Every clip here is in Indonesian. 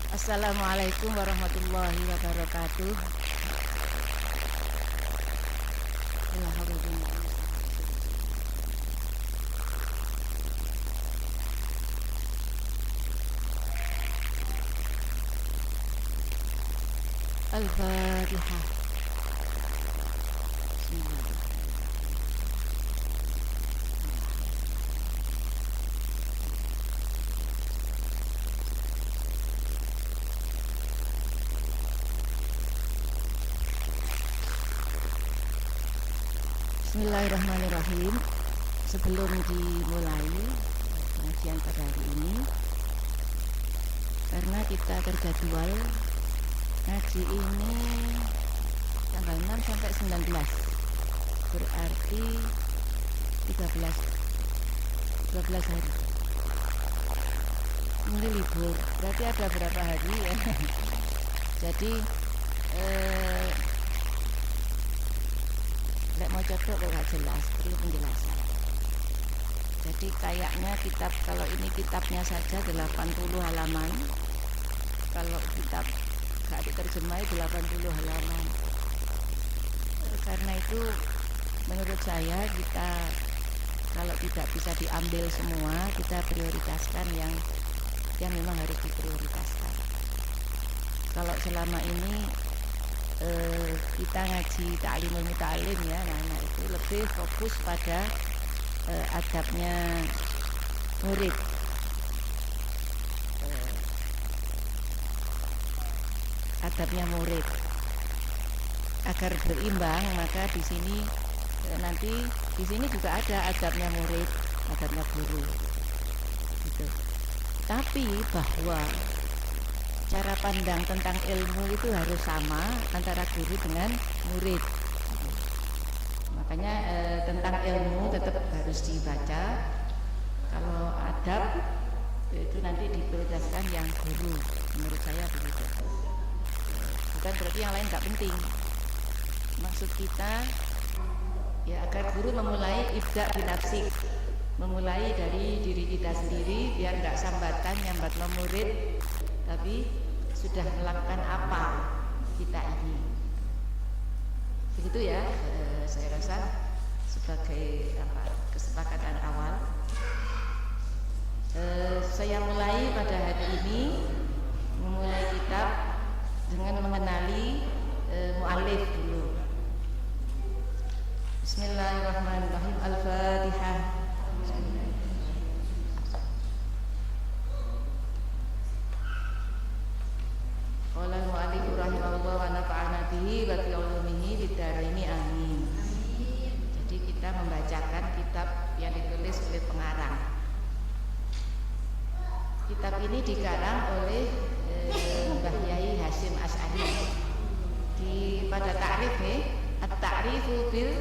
Assalamualaikum warahmatullahi wabarakatuh. Al-Fatihah. Bismillahirrahmanirrahim. Sebelum dimulai pengajian pada hari ini, karena kita terjadwal ngaji ini tanggal 6 sampai 19, berarti 12 hari. Ini libur, berarti ada berapa hari ya? Jadi mau cocok kok gak jelas, perlu penjelasan. Jadi kayaknya kitab, kalau ini kitabnya saja 80 halaman, kalau kitab gak diterjemah 80 halaman. Karena itu menurut saya kita kalau tidak bisa diambil semua, kita prioritaskan yang memang harus diprioritaskan. Kalau selama ini kita ngaji ta'limul muta'alim ya, nah itu lebih fokus pada adabnya murid, adabnya murid agar berimbang. Maka di sini nanti di sini juga ada adabnya murid, adabnya guru gitu. Tapi bahwa cara pandang tentang ilmu itu harus sama antara guru dengan murid. Makanya tentang ilmu tetap harus dibaca. Kalau adab itu nanti diprioritaskan yang guru, menurut saya begitu. Bukan berarti yang lain nggak penting. Maksud kita ya agar guru memulai ibda binafsik, memulai dari diri kita sendiri biar nggak sambatan nyambat murid, tapi sudah melakukan apa kita ini. Begitu ya, saya rasa sebagai kesepakatan awal. Saya mulai pada hari ini memulai kitab dengan mengenali mu'allif dulu. Bismillahirrahmanirrahim. Al-Fatihah. Qala al-mu'allif rahimahullah wa nafa'ana bihi wa bi ulumihi bid dharaini amin. Jadi kita membacakan kitab yang ditulis oleh pengarang. Kitab ini dikarang oleh Mbah Yai Hasyim Asy'ari. Pada ta'rif at-ta'rifu bil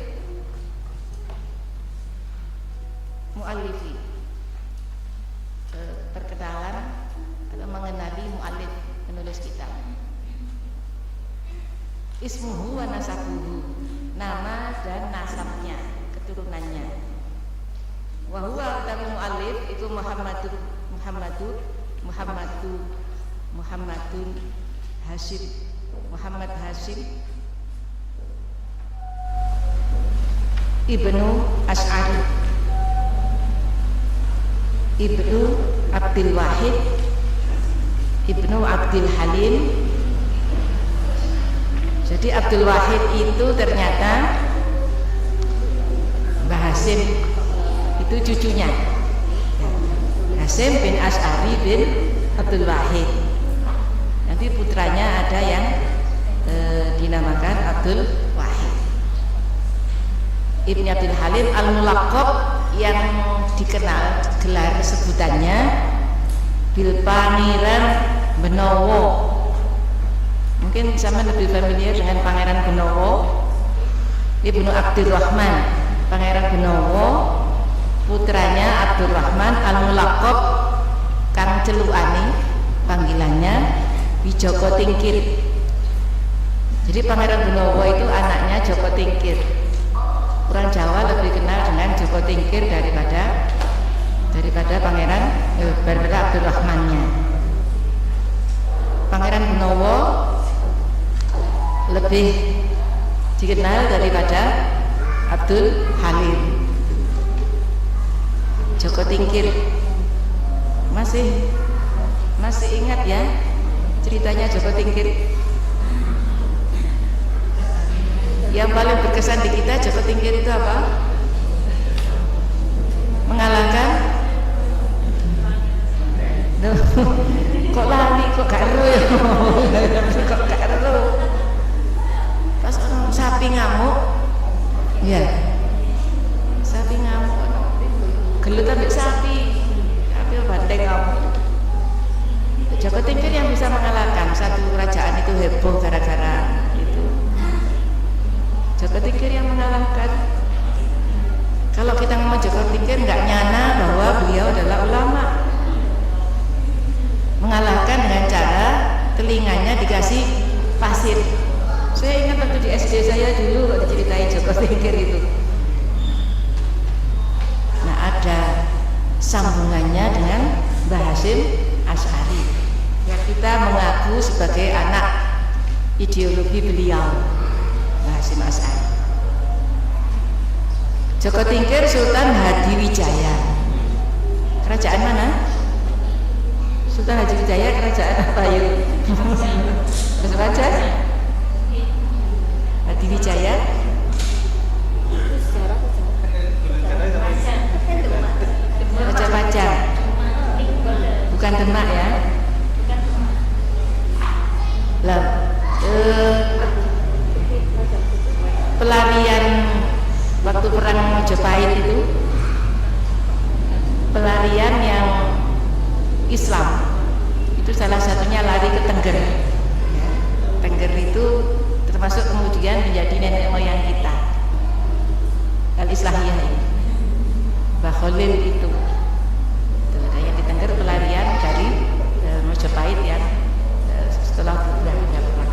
mu'allifi, perkenalan atau mengenali mu'allif, penulis kitab. Ismuhu wa nasabuhu, nama dan nasabnya, keturunannya. Wa huwa utawi mu'allif itu Muhammadun Hasyim, Muhammad Hasyim Ibnu Asy'ari Ibnu Abdul Wahid Ibnu Abdul Halim. Jadi Abdul Wahid itu ternyata Mbah Hasyim itu cucunya, Hasyim bin Asy'ari bin Abdul Wahid. Nanti putranya ada yang dinamakan Abdul Wahid. Ibnu Abdul Halim al-Mulaqab, yang dikenal gelar sebutannya Bil Pangeran Benowo. Mungkin sama lebih familiar dengan Pangeran Benowo. Ibnu Abdurrahman, Pangeran Benowo, putranya Abdurrahman al-Mulaqab kang celukane panggilannya Joko Tingkir. Jadi Pangeran Benowo itu anaknya Joko Tingkir. Orang Jawa lebih kenal dengan Joko Tingkir daripada Pangeran daripada Rahmannya. Pangeran Gunowo lebih dikenal daripada Abdul Halim. Joko Tingkir masih ingat ya ceritanya Joko Tingkir? Yang paling berkesan di kita Joko Tingkir itu apa? Mengalahkan kok lali, kok gak ero ya? Kok gak ero? Pas orang sapi ngamuk, ya sapi ngamuk, gelut ambek sapi banteng ngamuk. Joko Tingkir yang bisa mengalahkan satu kerajaan itu heboh gara-gara itu. Joko Tingkir yang mengalahkan. Kalau kita ngomong Joko Tingkir nggak nyana bahwa beliau adalah ulama. Mengalahkan dengan cara telinganya dikasih pasir. Saya ingat waktu di SD saya dulu waktu diceritain Joko Tingkir itu. Nah, ada sambungannya dengan Mbah Hasyim Asy'ari yang kita mengaku sebagai anak ideologi beliau, Mbah Hasyim Asy'ari. Joko Tingkir Sultan Hadiwijaya. Kerajaan mana? Sultan Hadiwijaya kerajaan apa yuk? Bisa baca? Hadiwijaya. Baca-baca. Bukan Demak ya. Lah, pelarian waktu perang Majapahit itu pelarian yang Islam itu salah satunya lari ke Tengger ya. Tengger itu termasuk kemudian menjadi nenek moyang kita Al-Islahiyah ini Mbah Khalil itu yang di Tengger pelarian dari Majapahit yang setelah berubah perang.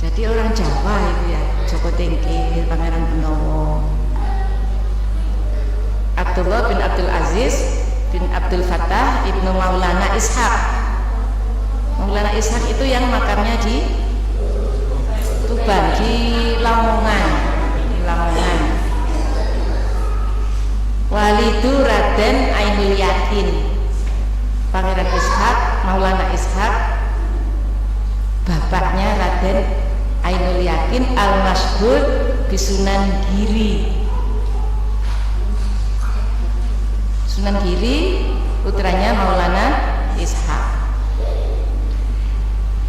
Jadi orang Jawa itu ya Joko Tingkir, Pangeran Gunowo, Abdullah bin Abdul Aziz bin Abdul Fattah ibnu Maulana Ishaq. Maulana Ishaq itu yang makamnya di Tuban, di Lamongan. Walidu Raden Ainul Yakin. Pangeran Ishaq, Maulana Ishaq, bapaknya Raden Ainul Yakin al-Masyhur di Sunan Giri. Sunan Giri putranya Maulana Ishaq.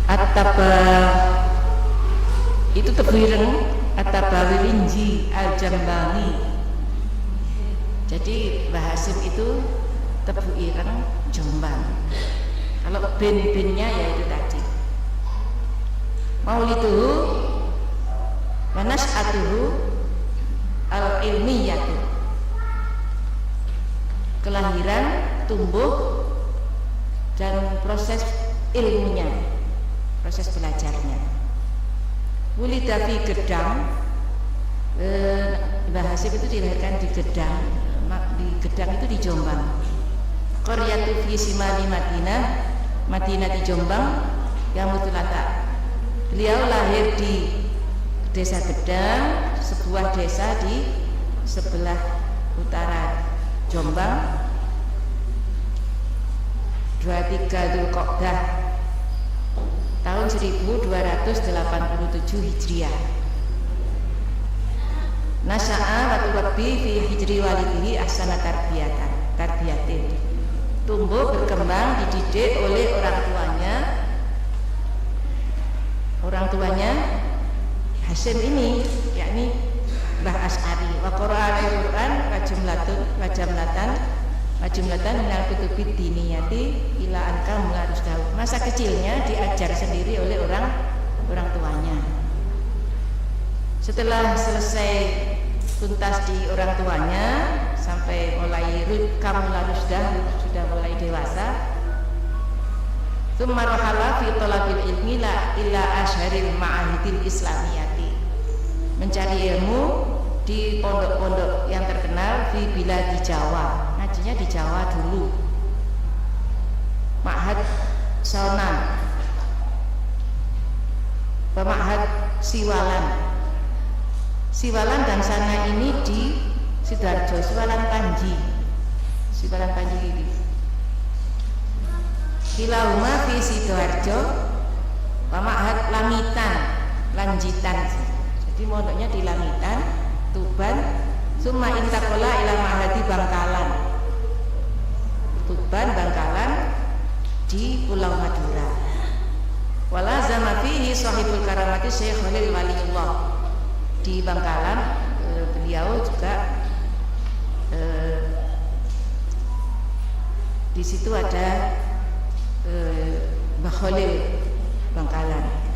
At-Taba itu Tebuireng, At-Tabawirinji Al-Jambani. Jadi Mbah Hasyim itu Tebuireng Jombang. Kalau bin-binnya ya itu tadi. Mauliduhu wa nas'atuhu al-ilmiyatu. Kelahiran, tumbuh dan proses ilmunya, proses belajarnya. Wulida fi Gedang. Mbah Hasyim itu dilahirkan di Gedang. Di Gedang itu di Jombang. Qaryatu fi Simali Madinah di Jombang yang mutulata. Beliau lahir di Desa Gedang, sebuah desa di sebelah utara Jombang. 23 Dzulqa'dah tahun 1287 Hijriah. Nasya'a wa tuwabbi fi hijri walidihi ahsana tarbiyatin. Tumbuh berkembang dididik oleh orang tuanya Hasyim ini, yakni Mbah Asy'ari. Wa qara'a al-Qur'an wa jumlatan minal kutubid diniyati ila ankam harus tahu. Masa kecilnya diajar sendiri oleh orang tuanya. Setelah selesai tuntas di orang tuanya sampai mulai sudah mulai dewasa. Tsumma rahala fi talabil ilmi ila asharil ma'ahidil islamiyati. mencari ilmu di pondok-pondok yang terkenal di di Jawa. Ngajinya di Jawa dulu. Ma'had Sonan, Ma'had Siwalan dan sana ini di Sidoarjo, Siwalan Panji ini. Kilahuma fi Sidoarjo, Ma'had Lanjitan. Jadi mondoknya di Langitan, Tuban, summa intakola ila ma'hadi Bangkalan. Tuban, Bangkalan di Pulau Madura. Wala zama fihi sahibul karamati Syekh Khalil Waliullah. Di Bangkalan beliau juga di situ ada Mbah Khalil Bangkalan.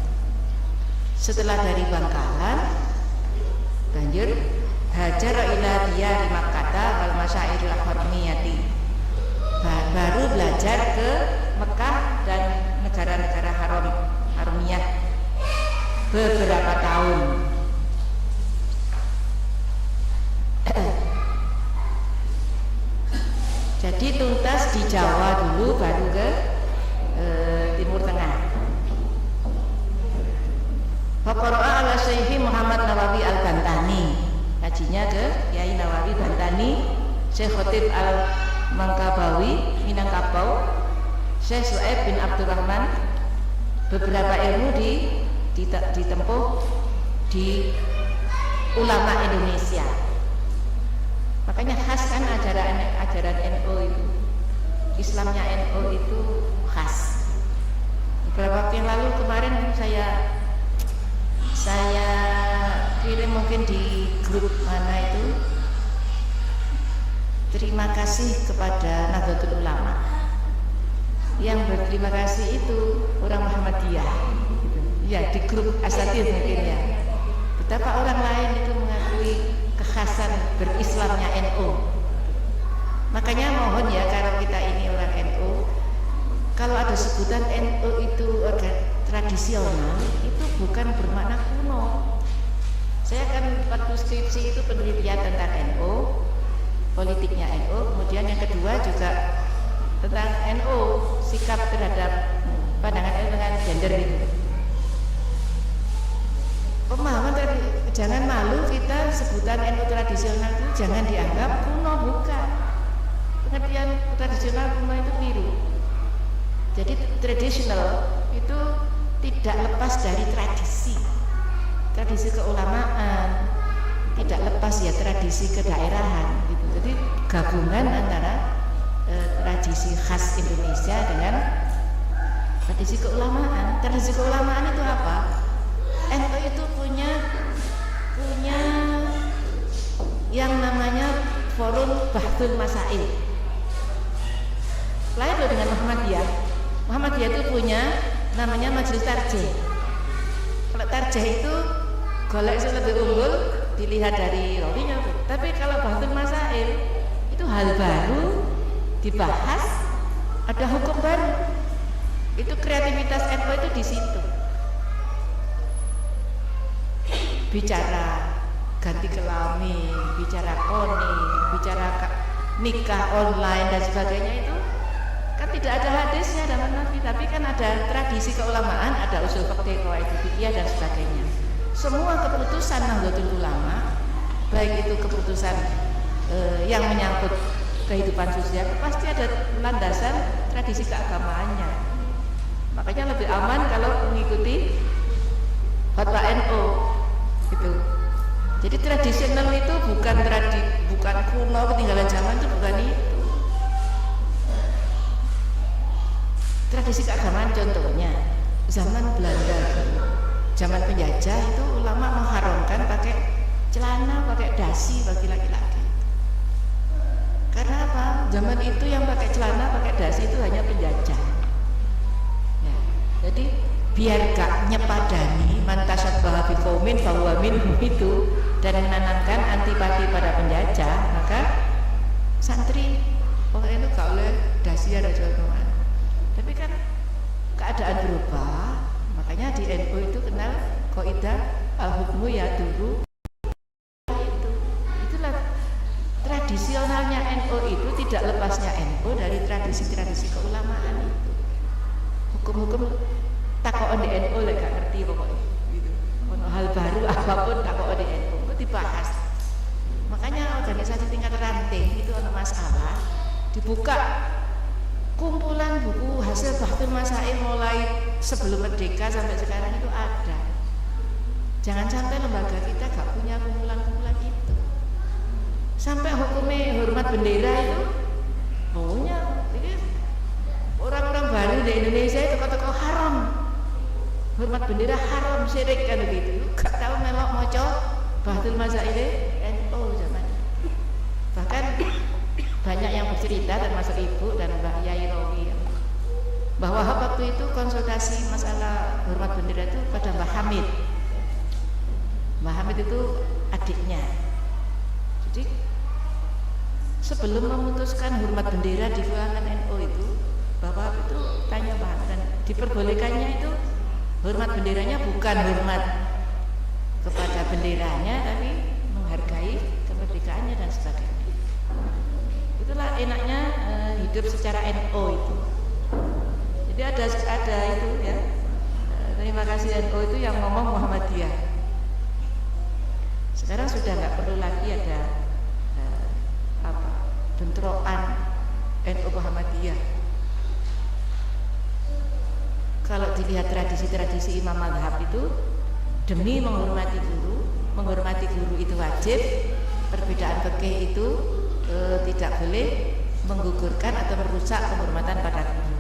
Setelah dari Bangkalan banjur hajar ila diyar Makkah wal masyairil haramiyati. Baru belajar ke Mekah dan negara-negara haramiyah beberapa tahun. Jadi tuntas di Jawa dulu, baru ke Timur Tengah. Faqara'a ala Syekh Muhammad Nawawi Al-Bantani. Kajinya ke Kiai Nawawi Bantani, Syekh Khatib Al-Mangkabawi Minangkabau, Syekh Su'aib bin Abdurrahman. Beberapa ilmu ditempuh di ulama Indonesia. Makanya khas kan ajaran NU itu, Islamnya NU itu khas. Beberapa waktu yang lalu kemarin saya kirim mungkin di grup mana itu, terima kasih kepada Nahdlatul Ulama. Yang berterima kasih itu orang Muhammadiyah gitu. Ya, di grup Asatidz mungkin ya. Betapa orang lain itu mengakui kekhasan berislamnya NU. Makanya mohon ya, kalau kita ini orang NU, kalau ada sebutan NU itu tradisional, itu bukan bermakna kuno. Saya kan waktu skripsi itu penelitian tentang NU, politiknya NU, kemudian yang kedua juga tentang NU, sikap terhadap pandangan NU dengan gender itu. Pemahaman tadi, jangan malu kita sebutan NU tradisional itu jangan dianggap kuno, bukan. Pengertian tradisional kuno itu keliru. Jadi tradisional itu tidak lepas dari tradisi keulamaan, tidak lepas ya tradisi kedaerahan gitu. Jadi gabungan antara tradisi khas Indonesia dengan tradisi keulamaan. Tradisi keulamaan itu apa? NU itu punya yang namanya Forum Bahtul Masail. Lain loh dengan Muhammadiyah. Muhammadiyah itu punya namanya Majelis Tarjih. Kalau tarjih itu golek sing lebih unggul dilihat dari rawinya. Tapi kalau Bahtul Masail itu hal baru dibahas, ada hukum baru. Itu kreativitas NU itu di situ. Bicara ganti kelamin, bicara koni, bicara nikah online dan sebagainya, itu kan tidak ada hadisnya dalam Nabi, tapi kan ada tradisi keulamaan, ada usul fikih, qawaid fikih dan sebagainya. Semua keputusan Nahdlatul Ulama, baik itu keputusan yang menyangkut kehidupan sosial, pasti ada landasan tradisi keagamaannya. Makanya lebih aman kalau mengikuti fatwa NU gitu. Jadi tradisional itu bukan kuno, ketinggalan zaman, itu bukan itu. Tradisi keagamaan contohnya zaman Belanda, zaman penjajah itu ulama mengharamkan pakai celana, pakai dasi bagi laki-laki. Karena apa? Zaman itu yang pakai celana, pakai dasi itu hanya penjajah. Ya, jadi biar gak nyepadani mantasabbaha biqaumin fahuwa minhum itu, dan menanamkan antipati pada penjajah, maka santri pokoknya itu gak oleh dasi ada jawaban. Tapi kan keadaan berubah, makanya di NU itu kenal kaidah al-hukmu ya dulu NU dari tradisi-tradisi keulamaan itu. Hukum-hukum takok di NU lek gak ngerti pokoknya gitu. Ono hal baru apapun takok di NU itu dibahas. Makanya organisasi tingkat ranting itu ono masalah dibuka kumpulan buku hasil Bahtul Masail mulai sebelum merdeka sampai sekarang itu ada. Jangan sampai lembaga kita gak punya kumpulan-kumpulan itu. Sampai hukumnya hormat bendera itu punya. Jadi orang-orang baru di Indonesia itu kata-kata haram. Hormat bendera haram, syirik kan begitu. Gak tahu melok moco Bahtul Masail NU zaman. Bahkan banyak yang bercerita termasuk ibu dan Mbak Yai Rawi bahwa waktu itu konsultasi masalah hormat bendera itu pada Mbak Hamid. Mbak Hamid itu adiknya. Jadi sebelum memutuskan hormat bendera di ruangan NU itu, Bapak itu tanya Mbak Hamid, dan diperbolehkannya itu hormat benderanya bukan hormat kepada benderanya, tapi menghargai kemerdekaannya dan sebagainya. Itulah enaknya hidup secara NU itu. Jadi ada itu ya. Terima kasih NU itu yang ngomong Muhammadiyah. Sekarang sudah nggak perlu lagi ada bentrokan NU Muhammadiyah. Kalau dilihat tradisi-tradisi imam mazhab itu demi menghormati guru itu wajib. Perbedaan fikih itu tidak boleh menggugurkan atau merusak penghormatan pada guru.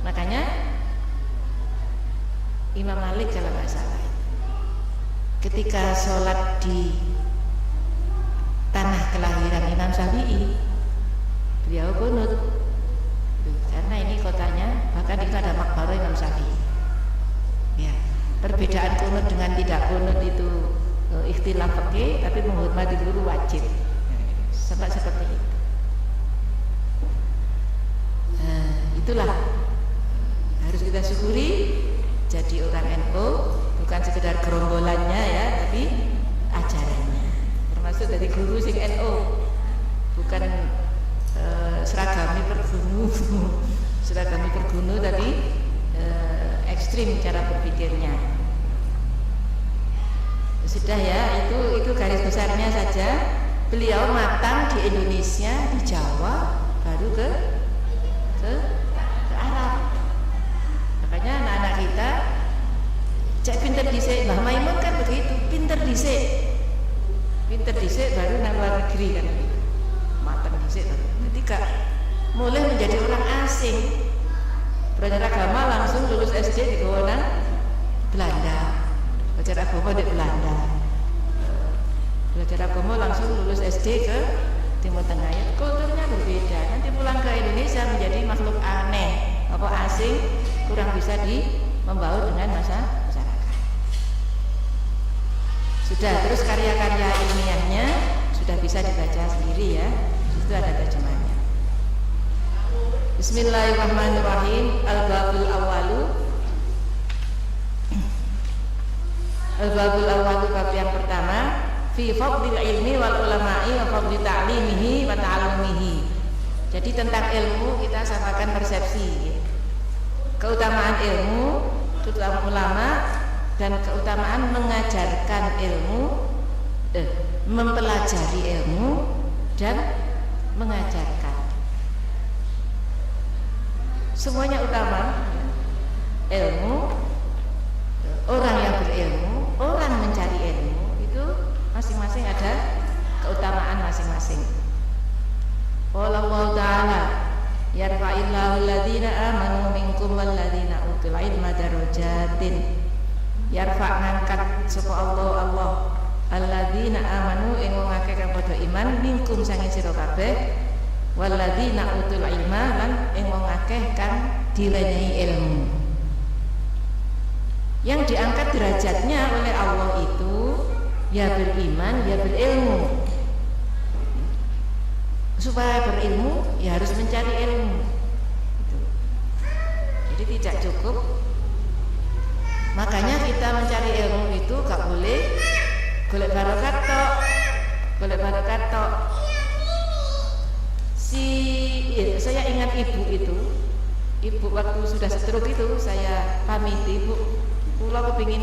Makanya Imam Malik kalau nggak salah, ketika sholat di tanah kelahiran Imam Syafi'i, beliau kunut karena ini kotanya, bahkan itu ada makbarah Imam Syafi'i. Ya, perbedaan kunut dengan tidak kunut itu ikhtilaf fikih, tapi menghormati guru wajib. Sampai seperti itu. Itulah harus kita syukuri jadi orang NU, bukan sekedar gerombolannya ya, tapi ajarannya. Termasuk dari guru sing NU, bukan seragami pergunu, tapi ekstrim cara berpikirnya. Sudah ya, itu garis besarnya saja. Beliau matang di Indonesia, di Jawa, baru ke Arab. Makanya anak-anak kita cek pinter dhisik. Mbah Maimun kan begitu, pinter dhisik baru nang luar negeri kan begitu. Matang dhisik baru. Ketika mulai menjadi orang asing, belajar agama langsung lulus SD di Gowonan Belanda. Belajar agama di Belanda. Belajar agama langsung lulus SD ke Timur Tengah, ya, kulturnya berbeda. Nanti pulang ke Indonesia menjadi makhluk aneh, asing, kurang bisa membaur dengan masyarakat. Sudah, terus karya-karya ilmiahnya sudah bisa dibaca sendiri ya. Itu ada terjemahnya. Bismillahirrahmanirrahim. Al-babul awalu. Al-babul awalu, bab yang pertama, fi fadlil ilmi wal ulama'i wa fadli ta'limihi wa ta'allumihi. Jadi tentang ilmu kita samakan persepsi. Keutamaan ilmu, keutamaan ulama, dan keutamaan mengajarkan ilmu, mempelajari ilmu dan mengajarkan. Semuanya utama. Ilmu, orang yang berilmu, orang mencari ilmu, itu masing-masing ada keutamaan masing-masing. Qala Allah Ta'ala, yarfa'illahu alladhina amanu minkum walladhina utul ilma darajatin. Yarfa' ngangkat sapa Allah alladzina amanu ing wong akeh kang padha iman minkum sange sira kabeh walladzina utul ilma lan ing wong akeh kang diwenehi ilmu. Yang diangkat derajatnya oleh Allah itu ya beriman, ya berilmu. Supaya berilmu ya harus mencari ilmu. Jadi tidak cukup. Makanya kita mencari ilmu itu gak boleh golek barokat tok. ibu waktu sudah stroke itu saya pamit, ibu kula kepingin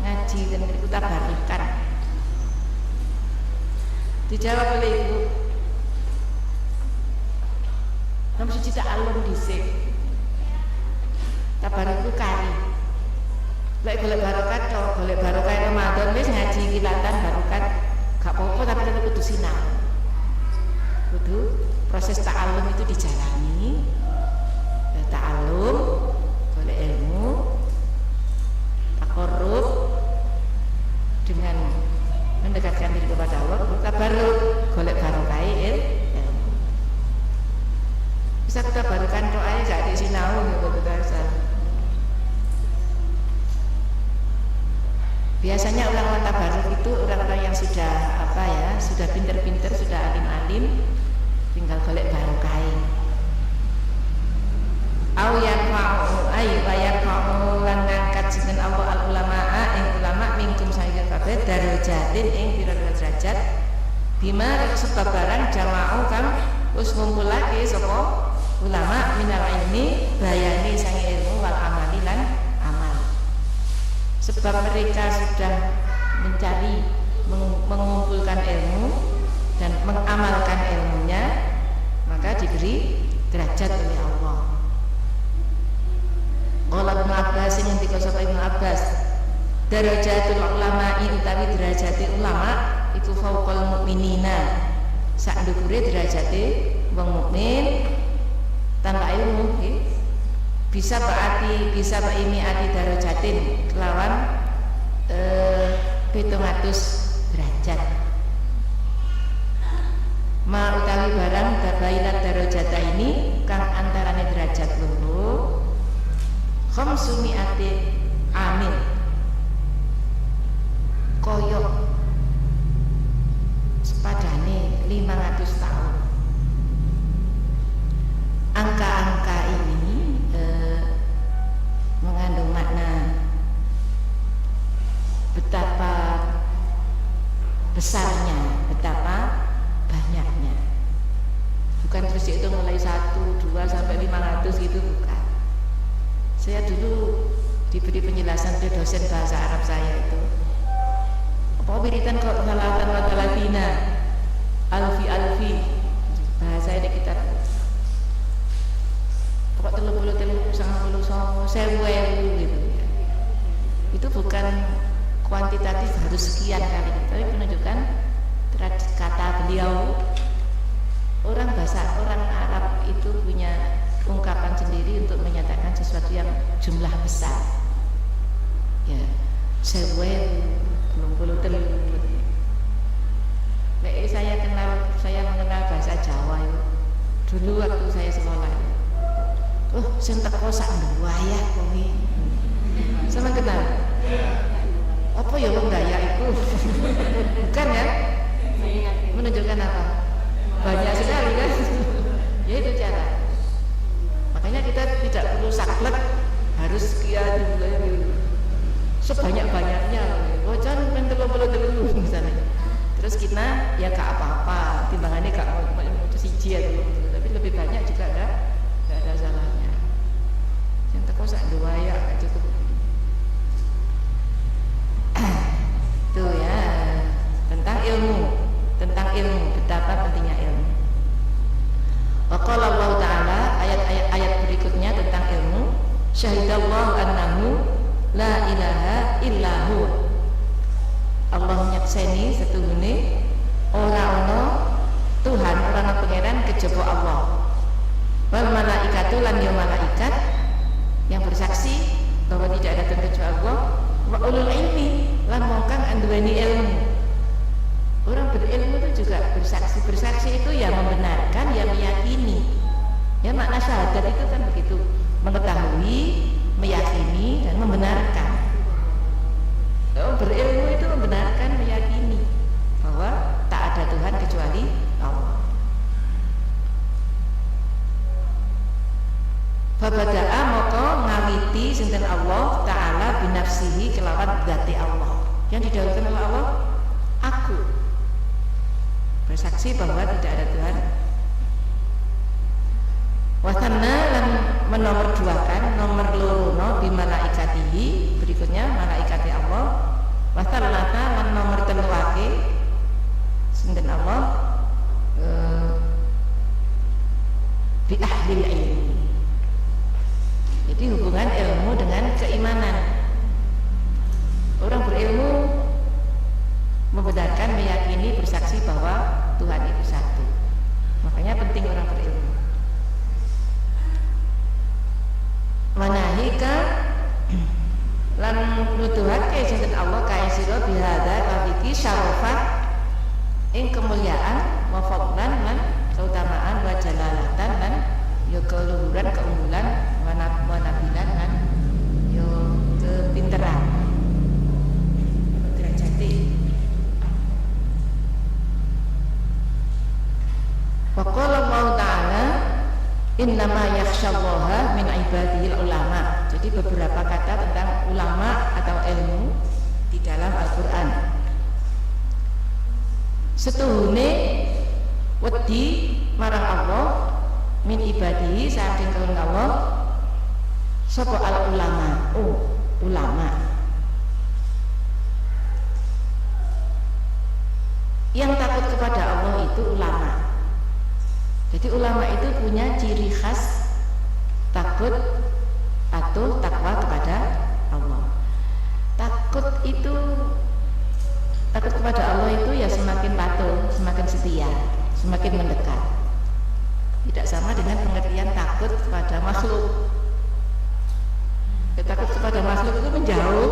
ngaji dan ikut tabarukan. Dijawab oleh ibu, nomor siji tak alun dhisik. Tabarukku kari. Lek golek barokah to, golek barokah Ramadan wis ngaji kilatan barokah gak apa-apa, tapi tetep kudu sinau. Kudu proses ta'alum itu dijalani. Ta'alum, golek ilmu, takarrub dengan mendekatkan diri kepada Allah, tabarruk, golek barokah ilmu. Bisa kita barukan doa gak di sinau gitu biasa. Biasanya orang-orang tabarruk itu orang-orang yang sudah sudah pinter-pinter, sudah alim-alim, tinggal golek barokah. Au yarfa'u wa yarfa'u lan ngangkat jeneng Allah al ulama'a ing ulama minkum saking kabeh darajatin ing pira-pira derajat bima sebab barang jama'u kang wis ngumpulake sapa ulama minal ilmi bayani sang ilmu wal amali lan amal. Sebab mereka sudah mencari mengumpulkan ilmu dan mengamalkan ilmunya, maka diberi derajat oleh Allah. Qala Ibnu Abbas yang ngendika sapa Ibnu Abbas, darajatul ulama'i utawi derajate ulama iku fauqal mukminina, sak ndukure derajate wong mukmin tanpa ilmu bisa berarti bisa baimi ati darajatin kelawan 700 derajat. Ma utawi barang bainat darajata ini kang antarane derajat loro khamsumi'ati amin koyok sepadane 500 tahun. Angka-angka ini mengandung makna betapa besarnya, betapa banyaknya. Bukan terus itu mulai 1, 2 sampai 500 gitu, bukan. Saya dulu diberi penjelasan oleh dosen bahasa Arab saya itu. Apa wiritan kok salatan wa talatina alfi bahasa ini kita pokok 30 gitu. Itu bukan kuantitatif harus sekian kali, tapi menunjukkan kata beliau orang Arab itu punya ungkapan sendiri untuk menyatakan sesuatu yang jumlah besar. Ya, saya mengenal bahasa Jawa itu dulu waktu saya sekolah. Sing teko sak nduwayah kowe. Sama kenal? Apa ya wong Dayak itu? Bukan ya? Menunjukkan apa? Banyak sekali kan? Ya itu cara. Makanya kita tidak perlu saklek harus sekian sebanyak-banyaknya. Bocan pentel misalnya. Terus kita ya gak apa-apa, timbangannya gak mau siji ya, tapi lebih banyak juga enggak ada salahnya. Yang teko sak dua ya cukup. Tuh ya, tentang ilmu, betapa pentingnya ilmu. Wa qala Allah Ta'ala, ayat berikutnya tentang ilmu, syahidallahu annahu la ilaha illahu. Allah nyakseni setuhune ora ana Tuhan, ora ana pangeran kejaba Allah. Wal malaikatu lan ya malaikat yang bersaksi bahwa tidak ada Tuhan kecuali Allah. Wa ulul ilmi lan wong kang anduweni ilmu. Orang berilmu itu juga bersaksi itu ya membenarkan, ya meyakini. Ya makna syahadat itu kan begitu, mengetahui, meyakini dan membenarkan. Berilmu itu membenarkan, meyakini bahwa tak ada Tuhan kecuali Allah. Fabada'a moko ngawiti sinten Allah Ta'ala binafsihi kelawan dzati Allah. Yang didhawuhkan oleh Allah, aku bersaksi bahwa tidak ada Tuhan. Wasanna lan menomorduakan nomor lorono bi malaikatihi, berikutnya malaikati Allah, wasallata lan nomor teluake sinten Allah bi ahlil ilmi. Jadi hubungan ilmu dengan keimanan. Orang berilmu membenarkan, meyakini, bersaksi bahwa Tuhan itu satu. Makanya penting orang berilmu. Manahika lan nuduhake sinten Allah kae sira bihadza kabiki syarafah ing kemuliaan wa fadlan lan keutamaan wa jalalatan lan ya keluhuran, keunggulan wa nabilan lan ya kepinteran derajate. Wa qala Allah Ta'ala innama yakhsyallaha min ibadihil ulama. Jadi beberapa kata tentang ulama atau ilmu di dalam Al-Quran. Setuhune wedi marang Allah min ibadihi saking kaum Allah sapa al ulama. Oh, ulama yang takut kepada Allah itu ulama. Jadi ulama itu punya ciri khas takut atau takwa kepada Allah. Takut kepada Allah itu ya semakin patuh, semakin setia, semakin mendekat. Tidak sama dengan pengertian takut kepada makhluk. Takut kepada makhluk itu menjauh,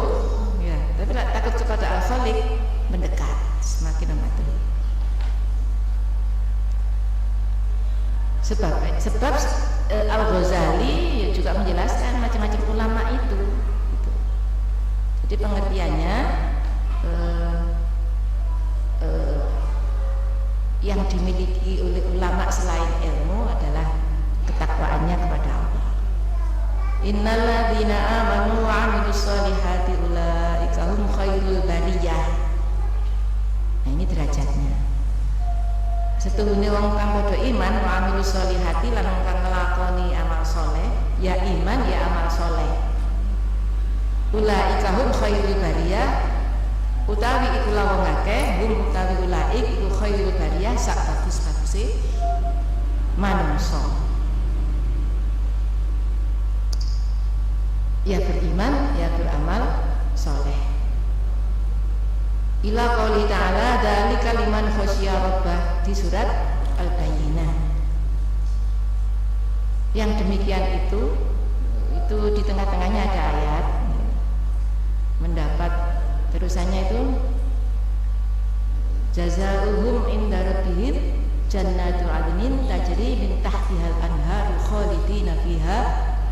ya. Tapi takut kepada Al-Khaliq mendekat, semakin mematuhi. Sebab Al-Ghazali juga menjelaskan macam-macam ulama itu. Jadi pengertiannya yang dimiliki oleh ulama selain ilmu adalah ketakwaannya kepada Allah. Innalladzina amanu wa 'amilus sholihati ulaika hum khairul bariyah. Nah, ini derajatnya. Setuhune wong kang padha iman wa 'amilus sholihati lan wong kang nglakoni amal saleh, ya iman ya amal saleh. Ulaika hum khairul bariyah. Utawi iku wong akeh, hum utawi ulaik iku khairul bariyah sak bagus-baguse manungsa. Ya beriman, ya beramal soleh. Ila qouli ta'ala dzalika liman khasyiya rabbah di surat Al-Bayyinah. Yang demikian itu di tengah-tengahnya ada ayat mendapat terusannya itu jazaohum inda rabbihim jannatu adnin tajri min tahtihal anharu khalidina fiha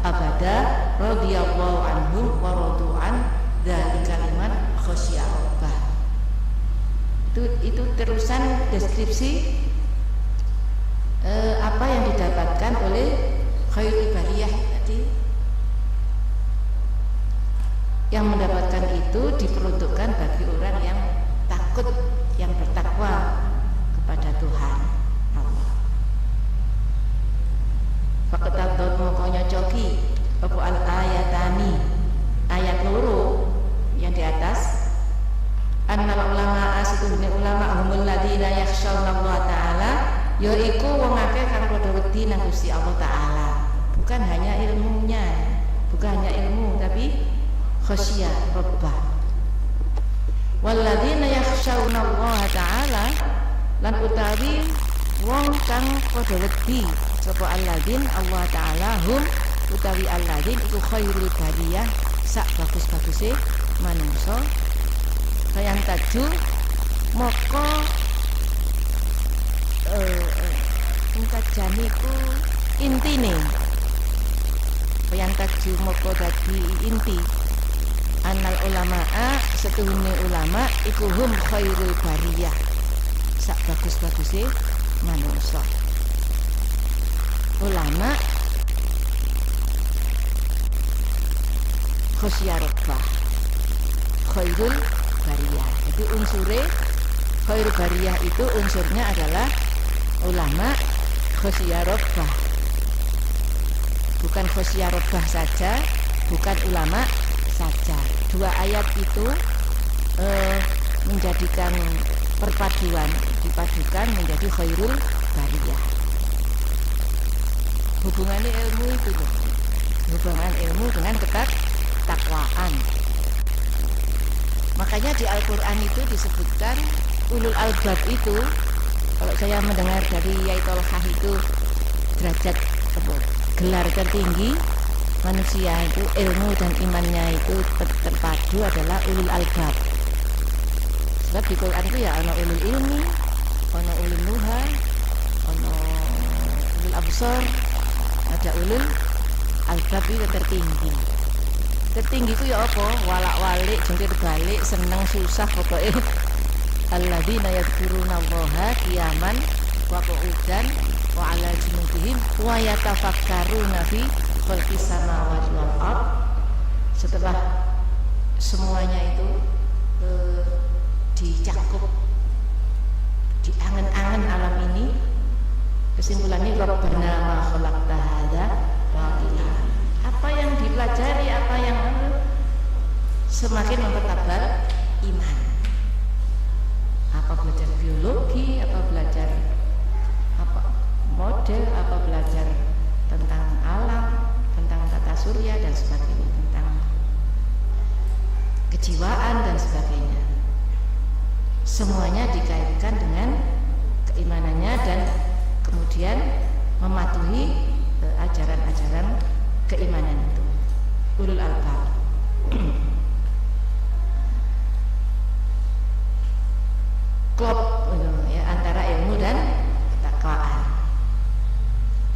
abada radhiyallahu anhum wa radu an dzalika liman khasyiya rabbah. Itu terusan deskripsi apa yang didapatkan oleh khairul bariyah tadi. Yang mendapatkan itu diperuntukkan bagi orang yang takut, yang bertakwa kepada Tuhan Allah. Faqatat moko nyocoki apa al ayatani, ayat loro yang di atas. Annal ulama asituhune ulama humul ladina yakhshawna Allah taala, yaiku wong akeh kang padha wedi nang Gusti Allah taala. Bukan hanya ilmunya, bukan hanya ilmu tapi khasyah rabbah. Walladzina yakhshawna Allah taala lan utawi wong kang padha wedi sapa alladzin Allah taala hum utawi alladzin iku khairul bariyah sak bagus-baguse manungsa. Kayan taju moko kajan iku intine. Kayan taju moko dadi inti. Anal ulama'a setuhune ulama iku hum khairul bariyah sak bagus-baguse manungsa. Ulama khasyah rabbah khairul bariyah. Jadi unsure khairul bariyah itu unsurnya adalah ulama khasyah rabbah. bukan khosyarobah saja, bukan ulama saja. Dua ayat itu menjadikan perpaduan, dipadukan menjadi khairul bariyah. Hubungannya ilmu itu loh, hubungan ilmu dengan ketakwaan. Makanya di Al-Quran itu disebutkan ulul albab itu, kalau saya mendengar dari Yai Tolkah itu, derajat gelar tertinggi manusia itu ilmu dan imannya itu terpadu adalah ulul albab. Sebab di Quran itu ya ono ulul ilmi, ono ulul nuha, ono ulul absor, ada ulul albab itu tertinggi. Tertinggi itu ya apa? Walak-walik, jungkir balik, seneng susah pokoknya. Alladzina yadhkurunallaha qiyaman wa qu'udan wa 'ala junubihim wa yatafakkaruna fi khalqis samawati wal ard. Setelah semuanya itu dicakup di angan-angan alam ini, kesimpulannya Rabbana ma khalaqta hadza batila. Apa yang dipelajari, apa yang semakin mempertebal iman. Apa belajar biologi, apa belajar apa model, apa belajar tentang alam, tentang tata surya dan sebagainya, tentang kejiwaan dan sebagainya. Semuanya dikaitkan dengan keimanannya dan kemudian mematuhi ajaran-ajaran keimanan itu. Ulul albab. Klop ya, antara ilmu dan ketakwaan.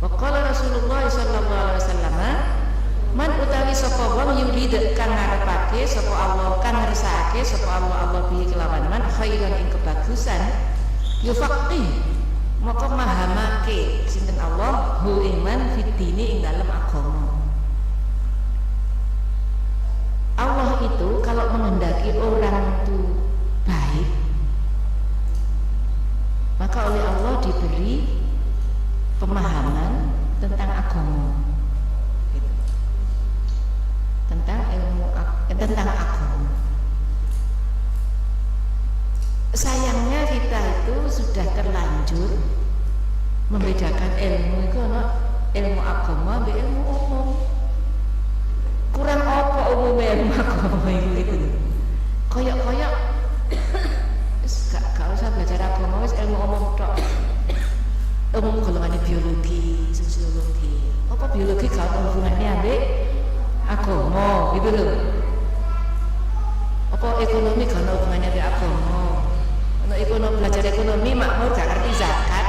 Wa qala Rasulullah sallallahu alaihi wasallam, man utawi sapa wong yulid kang ngarepake sapa Allah, kang ngersakake sapa Allah bihi kelawan man khairan ing kebagusan, yufaqih maka mahamake sinten Allah hu iman fitini ing dalem agama. Allah itu kalau menghendaki orang itu baik, maka oleh Allah diberi pemahaman tentang agama, tentang ilmu, tentang agama. Sayangnya kita itu sudah terlanjur membedakan ilmu itu ilmu agama dan ilmu umum. Kurang apa umumnya ilmu agama itu? Koyok-koyok gak usah belajar agama, wis ilmu umum tok. Umum golongannya biologi, sosiologi. Apa biologi gak ada hubungannya ambek agama gitu loh. Apa ekonomi gak ada hubungannya ambek agama. Ono ekonomi, belajar ekonomi makmur gak ngerti zakat.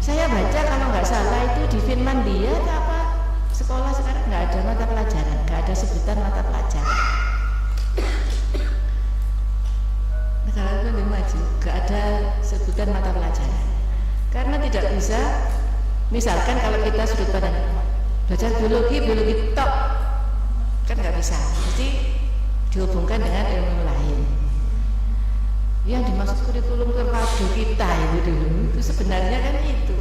Saya baca kalau nggak salah itu di Finlandia apa sekolah sekarang nggak ada mata pelajaran, nggak ada sebutan mata pelajaran. Negara itu lebih maju, nggak ada sebutan mata pelajaran karena tidak bisa. Misalkan kalau kita sudut pandang belajar biologi tok kan nggak bisa, jadi dihubungkan dengan ilmu lain. Yang dimaksud kurikulum terpadu kita itu sebenarnya kan itu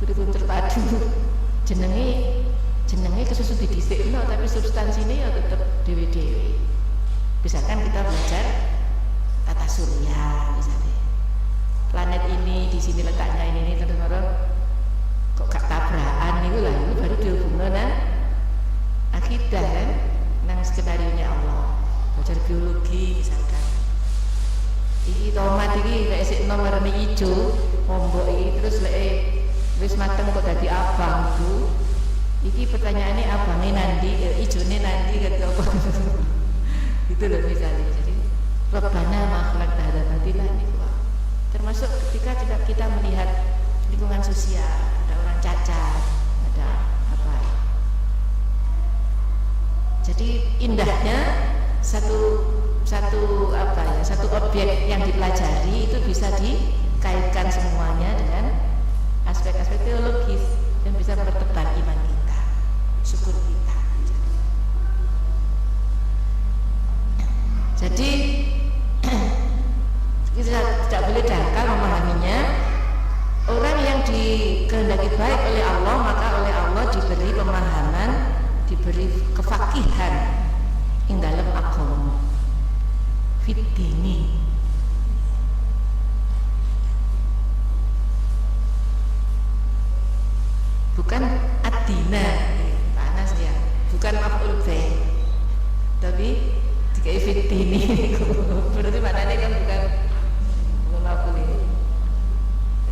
kurikulum terpadu jenenge kesusu didhisik no, tapi substansinya ya tetap dewe-dewe. Misalkan kita belajar tata surya misalnya, planet ini di sini letaknya ini terus kok gak tabrakan itu lah, itu baru dihubungkan nah akidah kan nang skenario nya Allah. Belajar biologi misalkan, iki tomat iki lek sik nomor ijo ombok iki terus lek wis mateng kok dadi abang Bu. Iki pertanyaannya abangnya nanti, ijone nanti kata apa? Itu loh misalnya. Jadi Rabbana ma khalaqta hadza batila niku. Termasuk ketika kita melihat lingkungan sosial, ada orang cacat, ada apa. Jadi indahnya satu objek yang dipelajari itu bisa dikaitkan semuanya dengan aspek-aspek teologis dan bisa mempertebal iman kita, syukur kita. Jadi kita tidak boleh dangkal memahaminya. Orang yang dikehendaki baik oleh Allah, maka oleh Allah diberi pemahaman, diberi kefakihan ing dalam agama fitini. Bukan ad-dina, panas ya, bukan maf'ul bih, tapi dikai fitini. Berarti maknanya kan bukan maf'ul ini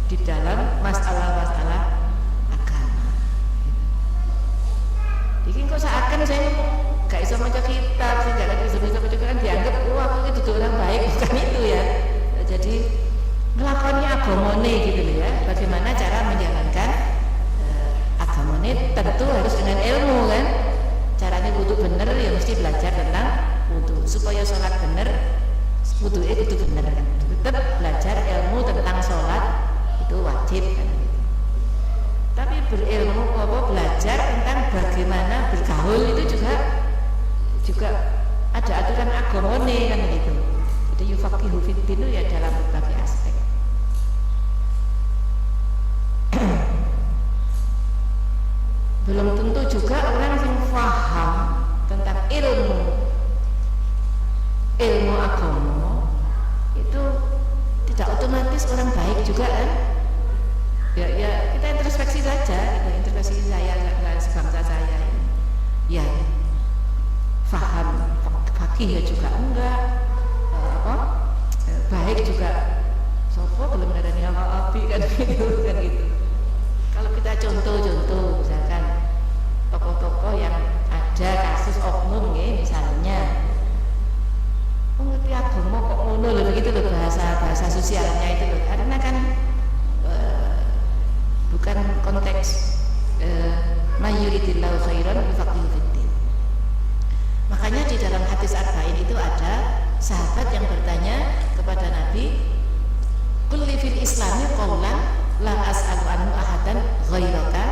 di dalam masalah-masalah agama. Jadi kok seakan saya gak bisa baca kitab, saya gak bisa baca kitab kan dianggap wah aku itu orang baik, bukan itu ya. Jadi ngelakonnya agamane gitu loh ya. Bagaimana cara menjalankan agamane, tentu harus dengan ilmu kan. Caranya wudu bener ya mesti belajar tentang wudu. Supaya sholat bener, wudunya itu bener kan. Tetap belajar ilmu tentang sholat itu wajib kan. Tapi berilmu belajar tentang bagaimana bergaul itu juga ada aturan agamane kan gitu. Jadi yufaqihu fiddin itu ya dalam berbagai aspek. Belum tentu juga orang yang paham tentang ilmu agama itu tidak otomatis orang baik juga kan. Ya kita introspeksi saja gitu. Introspeksi saya nggak sebangsa saya ini ya faham fakih ya juga enggak baik juga sopo belum ada nih api kan gitu kan gitu. Kalau kita contoh misalkan tokoh-tokoh yang ada kasus oknum ya misalnya ngerti agama kok ngono loh begitu loh bahasa sosialnya itu loh, karena kan bukan konteks mayuridillahu khairan yufaqihu fiddin. Makanya di dalam hadis arba'in itu ada sahabat yang bertanya kepada Nabi, kulli fil islami qawlan la as'alu anhu ahadan ghairaka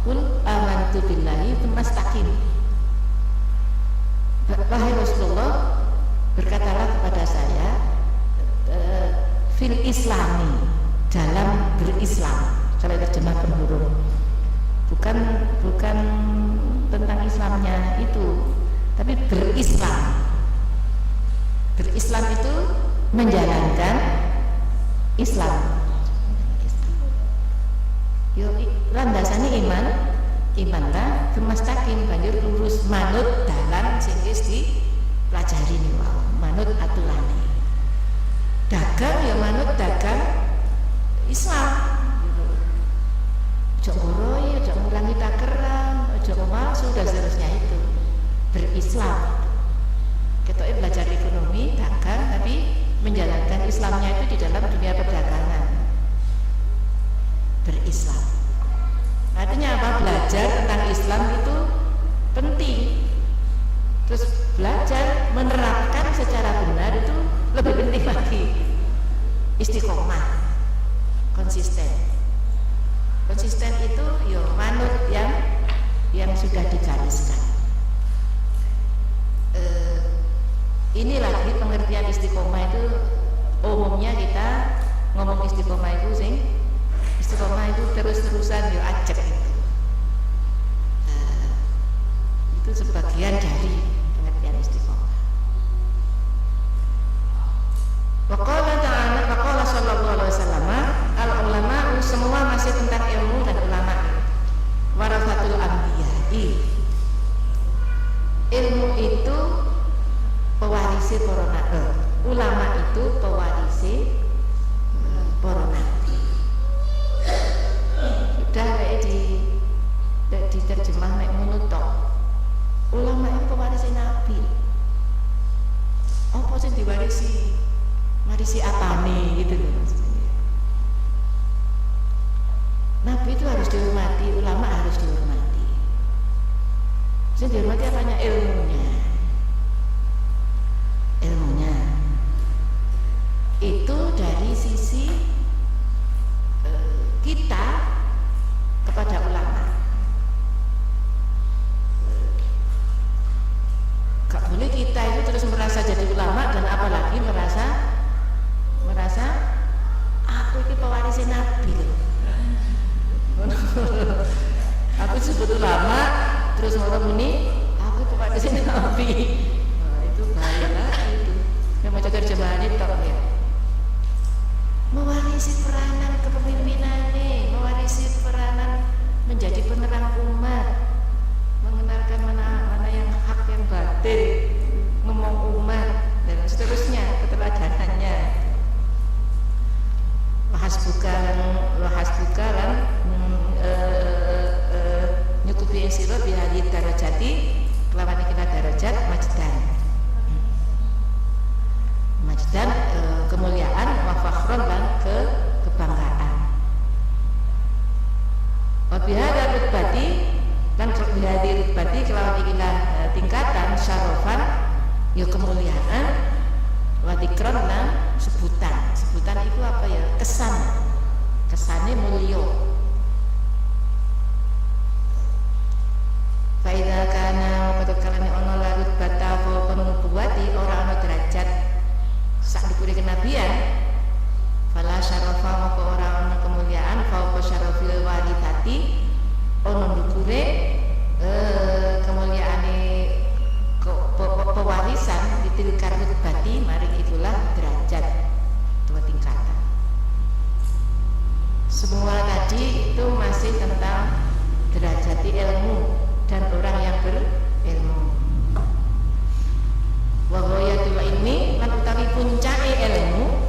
kul amantu billahi tsumastaqim. Wahai Rasulullah, berkatalah kepada saya fil islami, dalam berislam. Kalau terjemah per huruf, bukan tentang Islamnya itu, tapi berislam. Berislam itu menjalankan Islam. Yo landasannya imanlah semastaqim, banjur lurus manut dalan sing wis dipelajari niku manut aturane. Dagang ya manut dagang Islam. Ojo ngoroi, ojo ngulangi takeran, ojo memalsu dan seterusnya itu. Berislam. Kita belajar ekonomi, dagang, tapi menjalankan Islamnya itu di dalam dunia perdagangan. Berislam. Artinya apa? Belajar tentang Islam itu penting. Terus belajar menerapkan secara benar itu lebih penting lagi. Istiqomah, konsisten. Konsisten itu yo manut yang sudah digariskan. Ini lagi pengertian istiqomah itu umumnya kita ngomong istiqomah itu istiqomah itu terus-terusan yo ajek itu. Itu sebagian dari pengertian istiqomah. Waqala ta'ala waqala sallallahu alaihi wasallam al ulama semua masih tentang ilmu dan ulama. Warasatul anbiya'i. Ilmu itu pewarisi para nabi. Ulama itu pewarisi para nabi. Sudah kayak diterjemah mek ngono tok. Ulama itu pewarisi nabi. Apa sih diwarisi? Warisi apa nih gitu loh maksudnya. Nabi itu harus dihormati, ulama harus dihormati. Yang dihormati apanya? Ilmunya itu dari sisi kita kepada ulama. Gak boleh kita itu terus merasa jadi ulama dan apalagi merasa aku itu pewaris Nabi loh. dan kemuliaan wa fakhron dan kebanggaan. Wa bihadza rutbati lan bihadzi rutbati kelawan ikilah tingkatan syarofan ya kemuliaan wa dzikron lan sebutan. Sebutan itu apa ya? Kesane mulya. Faida kana maqadkalane ana larut bata apa penubuati ora ana derajat sak dukure kenabian fala syarafa maka ora ana kemuliaan fauqa syarafil walidati ana dukure kemuliaane pewarisan ditil karut bati mari itulah derajat dua tingkatan. Semua tadi itu masih tentang derajat ilmu dan orang yang berilmu. Wa ghayatul ilmi lan utawi puncake ilmu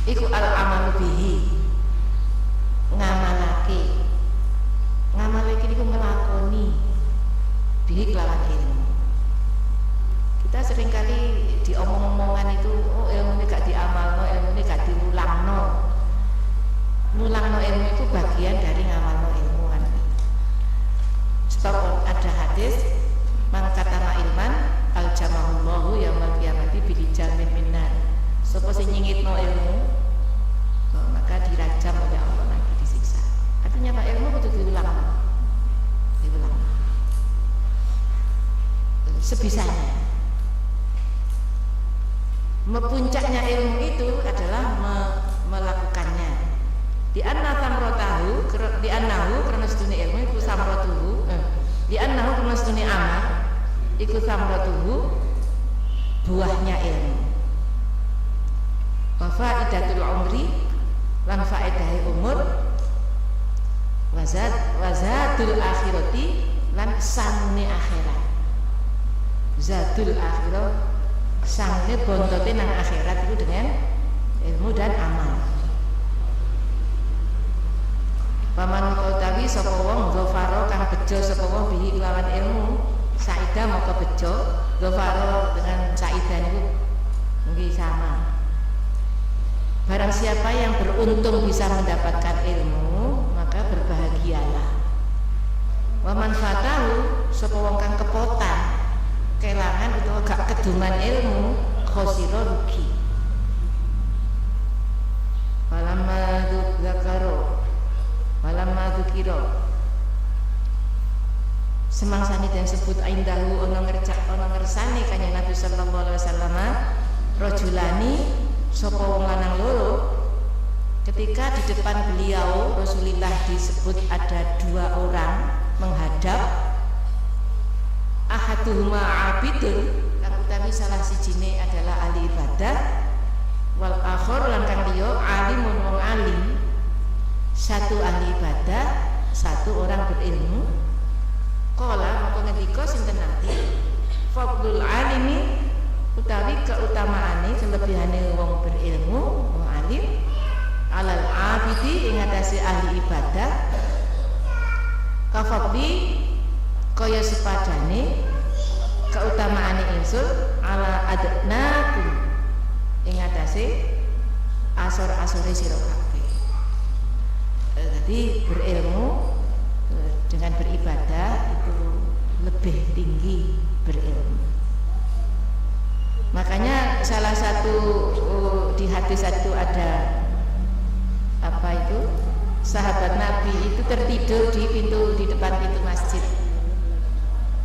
iku al amalu bihi, ngamalake niku nglakoni bihi kelawan ilmu. Kita seringkali diomong-omongan itu, oh ilmu ini gak diamalno, ilmu ini gak diulangno. Ngulangno ilmu itu bagian dari ngamalno ilmu kan. Sebab ada hadis mangkatama ilman al jamahullahu yaumal qiyamati bil jamin minnar. Sapa sing nyingitno ilmu maka dirajam oleh Allah nanti disiksa. Artinya apa? Ilmu kudu diulang sebisanya. Puncaknya ilmu itu adalah melakukannya. Di anna samrotahu di annahu karena sedune ilmu iku samrotuhu di annahu karena sedune amal iku samrotuhu buahnya ilmu. Wa faidatul umri lan faedahe umur wazadul akhirati lan sangne akhirat. Zadul akhirah sangne bontote nang akhirat itu dengan ilmu dan amal. Paman utawi sapa wong ghafaro kang bejo sapa wong bihi lawan ilmu saida maka bejo ghafaro dengan saidah niku nggih sama. Barang siapa yang beruntung bisa mendapatkan ilmu maka berbahagialah. Wa man fatahu sapa wong kang kepotan kelangan utawa gak kedungan ilmu khosira rugi. Falamma dzukira semangsane den sebut indahu ana ngersane kanjeng Nabi sallallahu alaihi wasallam rajulani sapa wong lanang loro. Ketika di depan beliau Rasulullah disebut ada dua orang menghadap, ahaduhuma abidun kang utawi salah sijine adalah ahli ibadah, wal akhir lan kang liya alimun wong alim. Satu ahli ibadah, satu orang berilmu. Qala maka ngendika sinten Nabi, fadlul alimi utawi keutamaane kelebihane wong berilmu, wong alim, alal abidi ing atase ahli ibadah, kafadli kaya sepadane keutamaane ingsun ala adnakum ing atase asor-asore sira kabeh. Jadi berilmu dengan beribadah itu lebih tinggi berilmu. Makanya salah satu di hadis itu ada apa itu, sahabat Nabi itu tertidur di depan pintu masjid.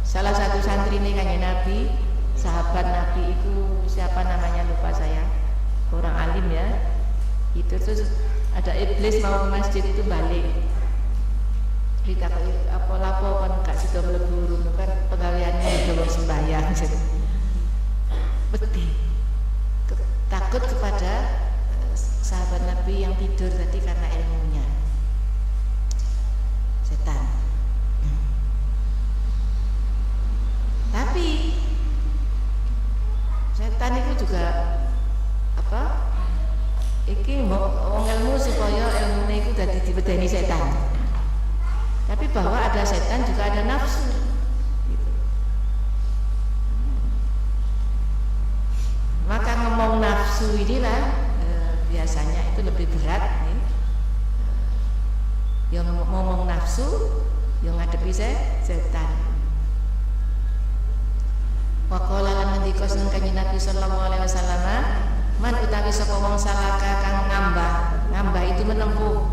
Salah satu santri ini kanjeng Nabi, sahabat Nabi itu siapa namanya lupa saya, orang alim ya. Itu terus ada iblis mau ke masjid itu balik. Cerita apa lapo kan gak sida mlebu kan pegawaiane delok sembahyang. Wedi. Takut kepada sahabat Nabi yang tidur tadi karena ilmunya. Setan. Tapi setan itu juga apa? Iki wong ilmu supaya ilmune iku dadi dibedeni setan. Tapi bahwa ada setan juga ada nafsu. Gitu. Maka inilah biasanya itu lebih berat nih. Yang ngomong nafsu, yang ngadepi setan. Wa qala lan ngendika sing Kanjeng Nabi sallallahu alaihi wasallam, man utawi sapa wong salaka kang ngambah itu menempuh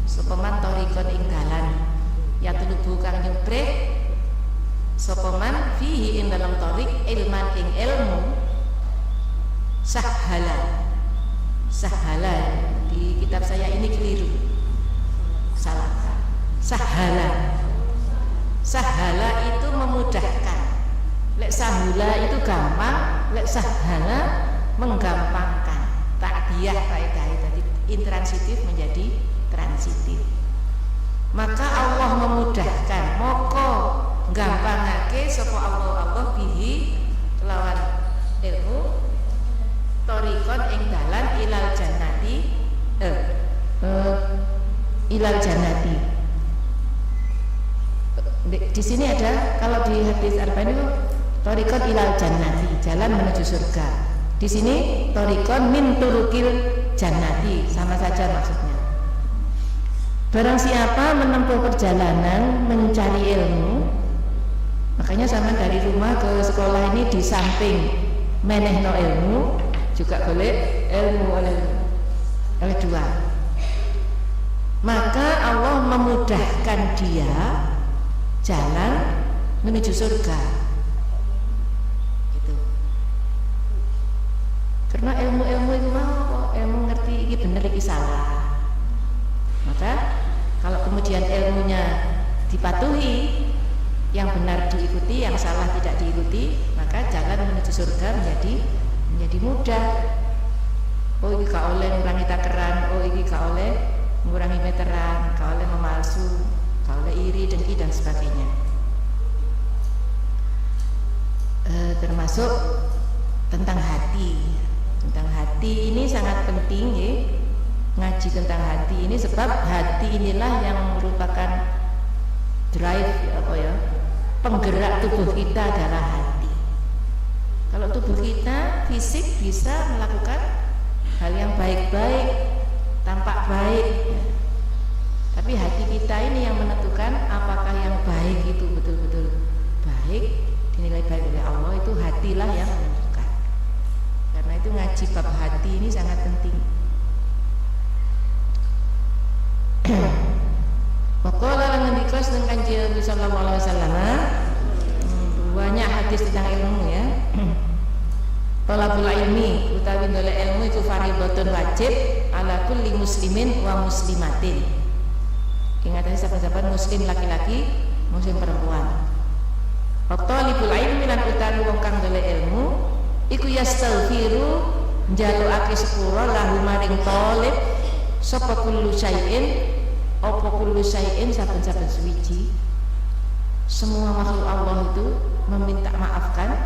sapa man thariqan ing dalan ya tunubu kang nyebreh sapa man fihi ing dalam thariq ilman ing ilmu sahala di kitab saya ini keliru, salah. Sahala itu memudahkan. Lek sahula itu gampang, lek sahala menggampangkan. Takdiyah kaidah tadi intransitif menjadi transitif. Maka Allah memudahkan, moko gampangake sapa Allah bihi kelawan ilmu thariqon ing dalan ilal jannati ilal jannati. Di sini ada, kalau di hadis arba'in itu thariqon ilal jannati, jalan menuju surga. Di sini thariqon min turukil jannati, sama saja maksudnya. Barang siapa menempuh perjalanan mencari ilmu, makanya sama dari rumah ke sekolah ini di samping menehno ilmu juga boleh ilmu oleh dua. Maka Allah memudahkan dia jalan menuju surga. Gitu. Karena ilmu itu mau ilmu ngerti ini bener ini salah. Maka kalau kemudian ilmunya dipatuhi, yang benar diikuti, yang salah tidak diikuti, maka jalan menuju surga menjadi mudah. Oh ini gak oleh mengurangi takeran, oh ini gak oleh mengurangi meteran, gak oleh memalsu, gak oleh iri, dengki dan sebagainya. Termasuk tentang hati. Tentang hati ini sangat penting ya. Ngaji tentang hati ini sebab hati inilah yang merupakan drive penggerak tubuh kita adalah hati. Kalau tubuh kita fisik bisa melakukan hal yang baik-baik, tampak baik, tapi hati kita ini yang menentukan apakah yang baik itu betul-betul baik, dinilai baik oleh Allah, itu hatilah yang menentukan. Karena itu ngaji bab hati ini sangat penting. Waqala lan ngendika dengan Kanjeng Nabi sallallahu alaihi wasallam, banyak hadis tentang ilmu ya. Talabul ilmi utawi golek ilmu itu fardhatun wajib ala kulli muslimin wa muslimatin. Ingatane sahabat-sahabat muslim laki-laki, muslim perempuan. Talibul ilmi lan utawi wong kang golek ilmu iku yastaghfiru njalukake sepura lahu maring talib sapa kullu syai'in apa kullu syai'in saben-saben suwiji. Semua makhluk Allah itu meminta maafkan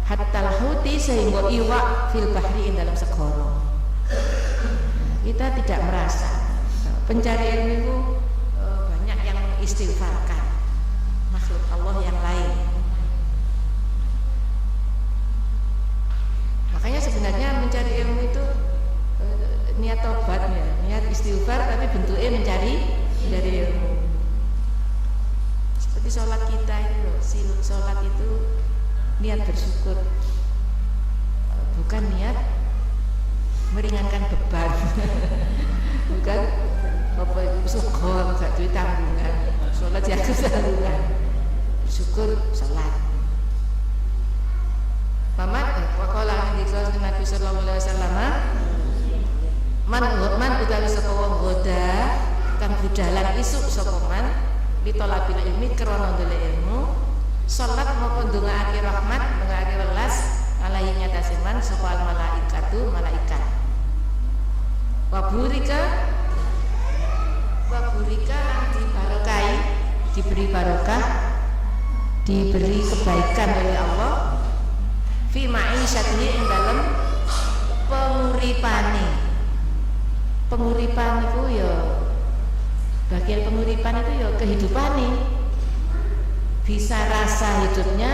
hatta lahuti sehingga iwak fil bahri dalam segoro. Kita tidak merasa pencari ilmu itu banyak yang mengistighfarkan makhluk Allah yang lain. Makanya sebenarnya mencari ilmu itu niat tobatnya, niat istighfar, tapi bentuknya mencari ilmu. Seperti sholat kita itu loh, sholat itu niat bersyukur, bukan niat meringankan beban. Bukan apa itu syukur, gak duit tanggungan, sholat ya tanggungan, bersyukur sholat. Paman, waqala Nabi sallallahu alaihi wasallam, man utawi sapa wong goda kang budalan isuk sapa man litolabil ilmi krana ndolek ilmu salat maupun ndongaake rahmat ndongaake welas alaihi nyatase man sapa al malaikatu malaikat waburika lan dibarokai, diberi barokah, diberi kebaikan oleh Allah fi ma'isyatihi ing dalem penguripan itu ya bagian penguripan itu ya kehidupan nih, bisa rasa hidupnya,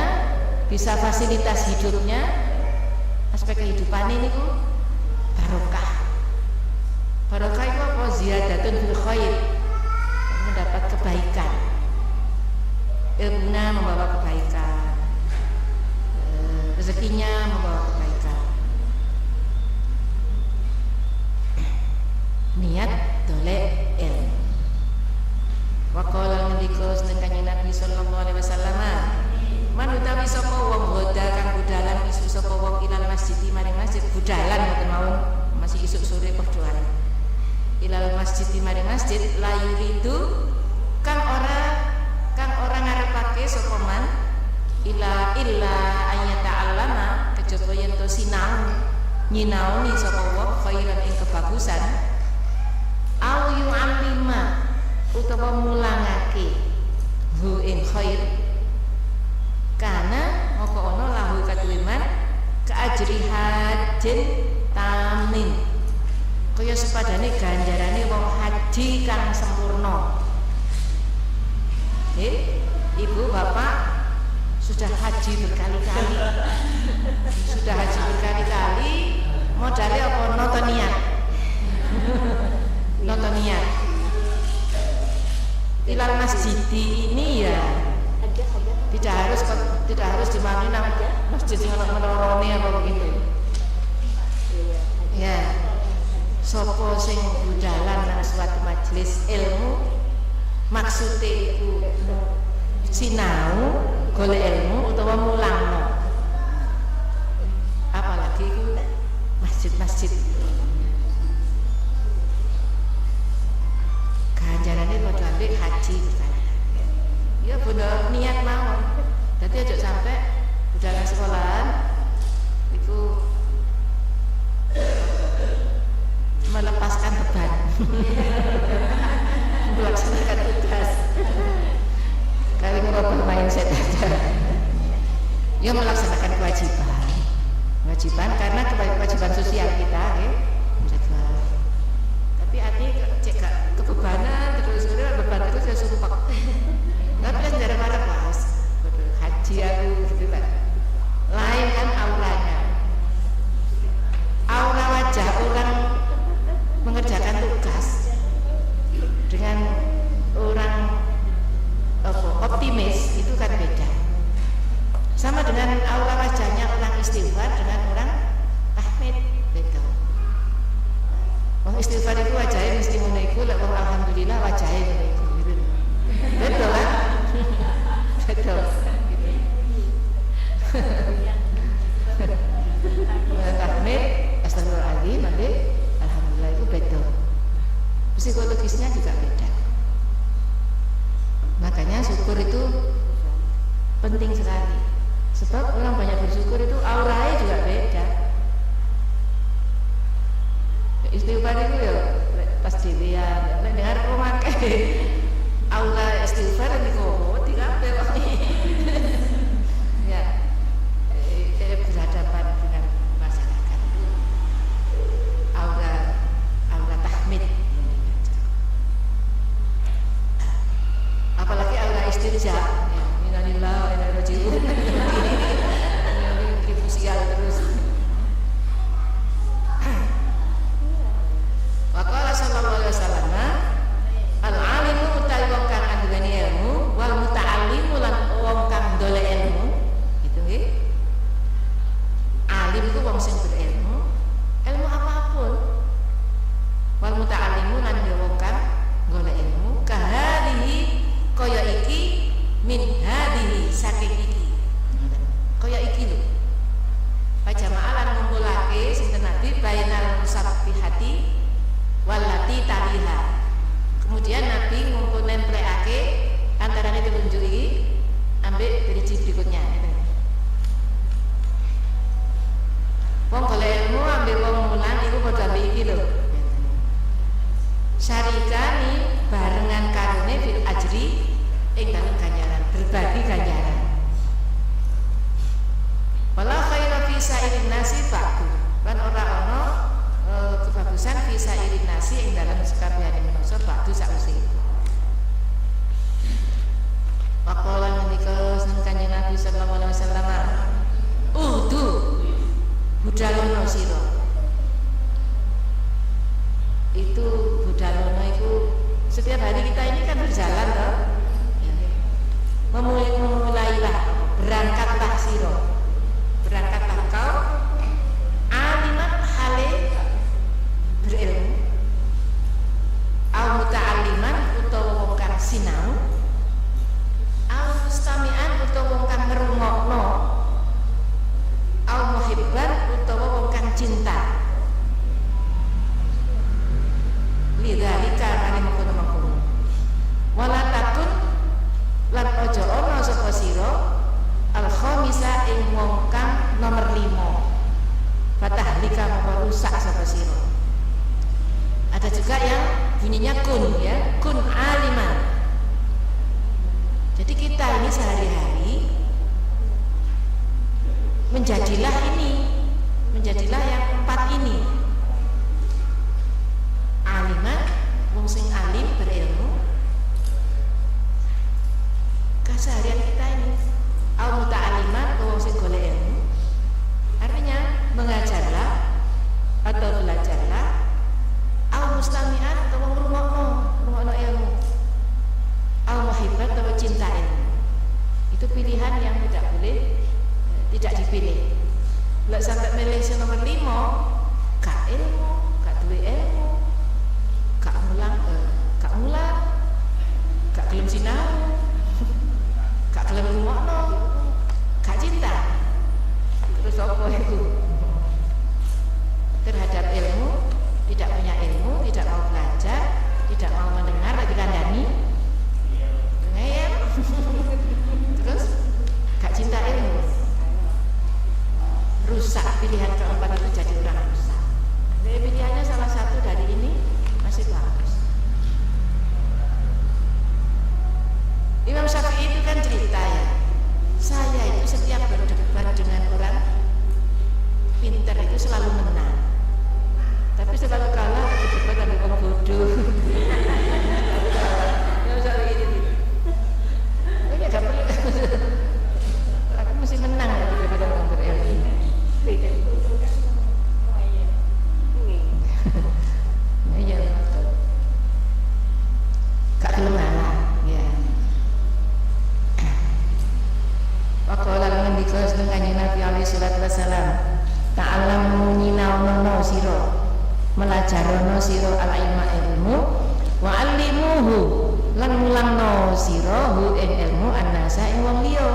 bisa fasilitas hidupnya, aspek kehidupan ini ku barokah. Barokah itu apa? Ziyadatun fil khair, mendapat kebaikan. Ilmunya membawa kebaikan, rezekinya membawa kebaikan. Niat dolek ilmu. Wa qala ngendika sedekane Nabi sallallahu alaihi wasallam, man utawi sapa wong hoda kang budalan isu sapa wong ilal masjid maring masjid, budalan mboten mawon masih isuk sore padha ae. Ilal masjid maring masjid la yuridu kang ora ngarepake sapa man illa ayata allama kejaba yen to sinau nyinaoni sapa wong khairan ing kebagusan au yu'allima utawa mulangake hu ing khair karena moko ono lahu katuliman keajri hajin tamin kaya sepadane ganjarane wong haji kang sempurna. Ibu bapak sudah haji berkali-kali, modalnya apa? Nonton niat. Ilal masjid ini ya tidak harus dimani nang masjid yang menorone apa begitu. Ya, sopo sing budalan nang suatu majelis ilmu maksudnya itu sinau golek ilmu utawa mulangno, apalagi itu masjid ganjarane padha ambek haji ya bener niat mawon. Dadi aja sampai budalan sekolahan itu melepaskan beban melaksanakan tugas kali ngerubah mindset aja ya melaksanakan kewajiban karena kewajiban sosial kita jadwal. Tapi artinya cek kebebanan terus beban terus ya suruh pak tapi kan jarang marah pas haji aku gitu kan lain kan auranya, aura wajah orang mengerjakan tugas dengan orang optimis itu kan beda. Sama dengan aura wajahnya orang istighfar dengan orang tahmid beda. Orang istighfar itu wajahnya mesti ngono iku, lek wong alhamdulillah wajahnya ngono iku. Betul kan? Betul. Tahmid astagfirullahaladzim nanti alhamdulillah itu beda. Psikologisnya juga beda. Makanya syukur itu penting sekali. Sebab orang banyak bersyukur itu auranya juga beda. Istighfar itu ya pas dilihat, dengar memakai aura istighfar niku dikape wae. Ya. Berhadapan dengan masyarakat. Aura tahmid. Apalagi aura istirja, ya, innalillahi wa inna ilaihi raji'un. Ini sosial terus. Wa qala sallallahu alaihi wasallam, al-alimu utawi wong kang andhani ilmu, wal muta'allimu lan wong kang ndolek ilmu. Gitu nggih. Alim itu wong sing berilmu, ilmu apapun. Wal muta'allimu lan wong kang golek ilmu, kahadihi kaya iki min hadihi saking iki kaya iki lho pajamaalan ngumpulake sinten Nabi bainal musabbihati wallati taliha. Kemudian Nabi ngumpul nemplekake antarane telunjuk iki ambek driji berikutnya. Wong golek ilmu ambek wong mulang iku padha ambek iki lho. Syarikani barengan karone fil ajri ing dalem ganjaran, berbagi ganjaran. Wala khaira fi sa'irin nasi ba'du. Lan ora ana kebagusan fi sa'irin nasi ing dalem sekabehane manungsa ba'du sakwise. Waqala ngendika Kanjeng Nabi sallallahu alaihi wasallam, "Udu budalono sira." itu Budalono itu setiap hari kita ini kan berjalan toh. Memulailah, berangkatlah siro, berangkatlah kau alimat hale berilmu, au muta'alliman utawa wong kang sinau, au mustami'an utawa wong kang ngrungokno, au muhibban utawa wong kang cinta. Lidzalika kali mengkono-mengkono. Wala takun lan ojo ono sapa sira al khamisa ing wong kang nomor 5. Fatahlika mongko rusak sapa sira. Ada juga yang bunyinya kun ya, kun aliman. Jadi kita ini sehari-hari menjadilah yang 4 ini. Aliman, wong sing alim berilmu. Keseharian kita ini au muta'alliman, wong sing golek ilmu. Artinya mengajarlah atau belajarlah, au mustami'an atau ngrungokno ilmu, au muhibbat atau cinta ilmu. Itu pilihan yang tidak boleh tidak dipilih. Lek sampai milih nomor 5, gak ilmu, gak duwe ilmu, gak mulang, gak gelem sinau, gak gelem ngomongno, gak cinta. Terus apa itu? Terhadap ilmu, tidak punya ilmu, tidak mau belajar, tidak mau mendengar, lagi kandani, ngeyel. Terus gak cinta ilmu, rusak. Pilihan keempat itu jadi orang rusak. Jadi pilihannya salah satu dari ini masih bagus. Imam Syafi'i itu kan cerita ya, saya itu setiap berdebat dengan orang pintar itu selalu menang, tapi selalu kalah berdebat dengan orang bodoh. Imam Syafi'i ini ya gak perlu, aku mesti menang ya berdebat dengan orang berilmu. Iya betul, gak gelem ngalah ya. Waqala ngendika Kanjeng Nabi alaihi salatu wasalam, ta'allamu nyinaono sira, melajarono sira al-ilma ilmu, wa 'allimuhu lan mulangno sira hu ing ilmu annasa ing wong liya.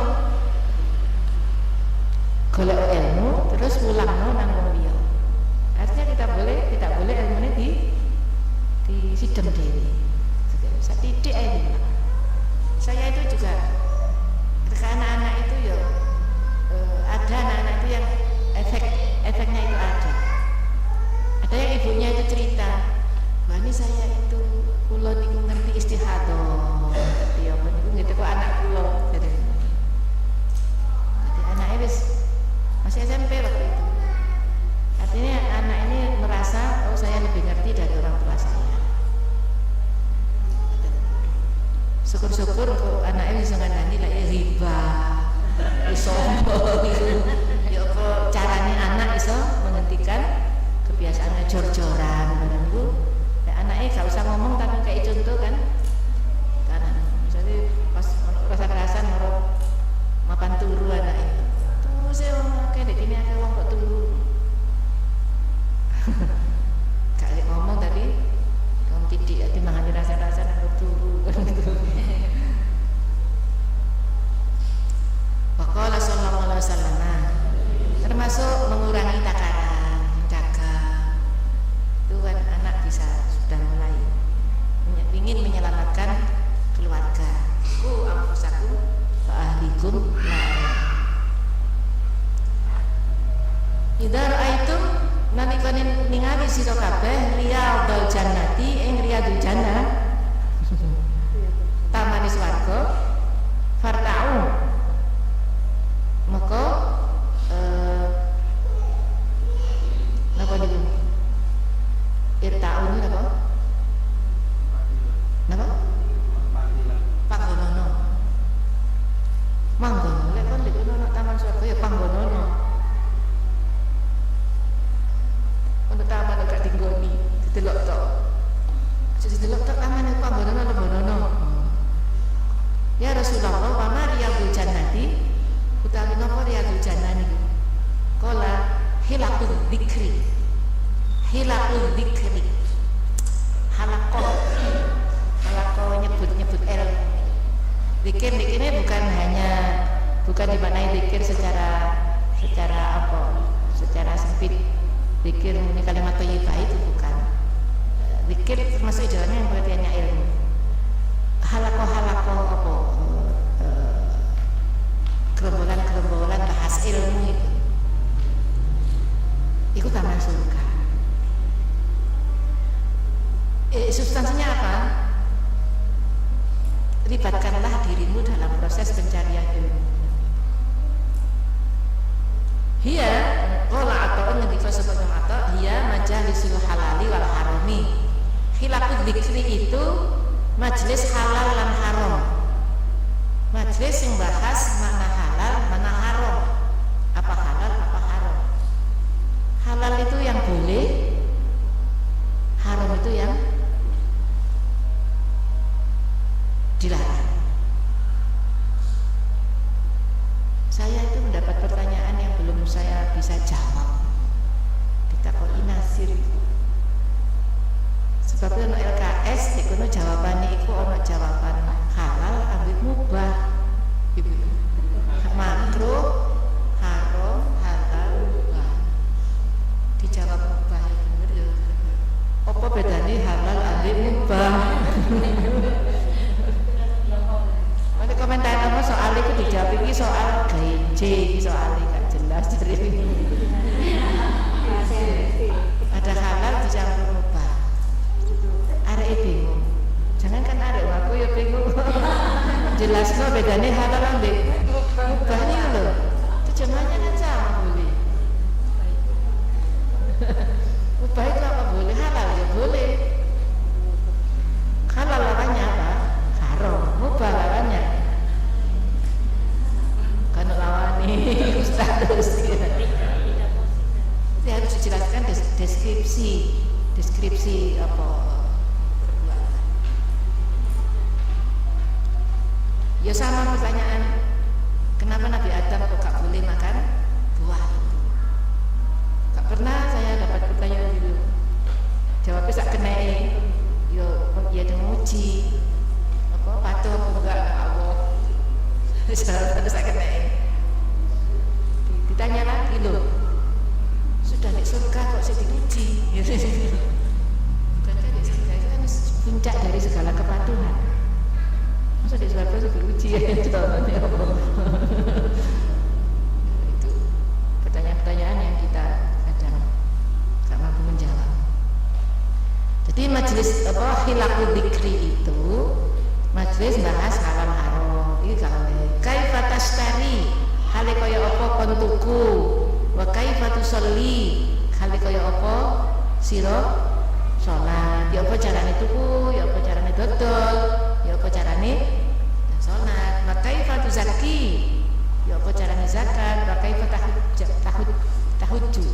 Golek ilmu terus mulangno nang wong liya. Artinya tidak boleh ilmune di sidem dhewe. Satitik ae. Saya itu juga ketika anak-anak itu ya ada anak-anak itu yang efeknya itu ada yang ibunya itu cerita, wah ini saya itu kulon itu ngerti istihadah, ngerti apa itu gitu kok anak kulon. Jadi anaknya masih SMP waktu itu. Artinya anak ini merasa oh saya lebih ngerti dari orang tua saya. Syukur-syukur kok anaknya bisa ngandani lah riba, sombong itu. Ya apa caranya anak bisa menghentikan kebiasaan jor-joran itu. Ya, anaknya gak usah ngomong tapi kayak contoh kan. Karena misalnya pas rasa-rasan orang makan turu anaknya. Turu sih kayak begini ada wong kok turu. Gak ngomong tadi kamu tidak dimangani rasa-rasan aku turu kan gitu. Waqala sallallahu alaihi wasallam, termasuk mengurangi takaran, menjaga. Itu kan anak bisa sudah mulai ingin menyelamatkan keluarga. Ku anfusakum wa ahlikum nar. Idza ra'aitum nalikane ningali sira kabeh riyadul jannati ing riyadul jannah. Taman swarga farta'u maka napa niku irtaun napa panggonono manggono lek kon lek ono taman swarga ya panggonono ono taman gak dinggoni delok tok Jadi delok tok kamane panggonan lebonono. Ya Rasulullah, wa ma riyadul jannati utawi napa riyadul jannah niku? Qala hilaqul dzikri. Hilaqul dzikri. Halaqah nyebut-nyebut ilmu. Zikir ini bukan dimaknai zikir secara sempit. Zikir ini kalimat thayyibah itu bukan. Zikir termasuk jalannya yang pengertiannya ilmu. Halaqah gerombolan bahas ilmu itu taman surga. Substansinya apa? Libatkanlah dirimu dalam proses pencarian ilmu. Hiya qala atau ngendika sebelum atau hiya majalisul halali wal harami. Khilafud dzikri itu majelis halal dan haram. Majelis yang bahas mana halal, mana haram. Apa halal, apa haram. Halal itu yang boleh, haram itu yang dilarang. Saya itu mendapat pertanyaan yang belum saya bisa jawab. Ditakoni Nasir. Sebabnya ono LKS dikono jawabane iku ono jawaban halal ambek mubah. Ibu. Makruh, haram, halal, mubah. Dijawab mubah ya bener ya. Apa bedane halal ambek mubah? Nanti komentar apa soal itu dijawab ini soal gaji, soal gak jelas dari ada halal dicampur mubah. Arek bingung. Jangan kan arek aku ya bingung. Jelasno bedanya halal ambek mubah ini loh. Terjemahannya kan sama boleh. Mubah itu apa boleh, halal ya boleh. Halal lawannya apa? Haram. Mubah lawannya kan lawani ustaz. Jadi harus dijelaskan deskripsi apa. Ya sama pertanyaan, kenapa Nabi Adam kok gak boleh makan buah itu? Gak pernah saya dapat pertanyaan gitu. Jawabnya sak kenai. Yo ya dimuji. Apa patuh apa enggak Allah. Jawabnya sak kenai. Ditanya lagi loh. Sudah di surga kok saya dipuji. Bukankah di surga itu kan puncak dari segala kepatuhan. Masa di surga itu dipuji ya jawabannya apa? Itu pertanyaan-pertanyaan yang kita kadang gak mampu menjawab. Jadi majelis apa hilaqul dzikri itu majelis bahas halal haram. Iki gawe. Kaifa tashtari hale kaya apa kon tuku. Wa kaifa tusolli hale kaya apa sira salat. Ya apa carane tuku, ya apa carane dodol, ya apa carane salat. Wa kaifa tuzakki, ya apa carane zakat. Wa kaifa tahujju,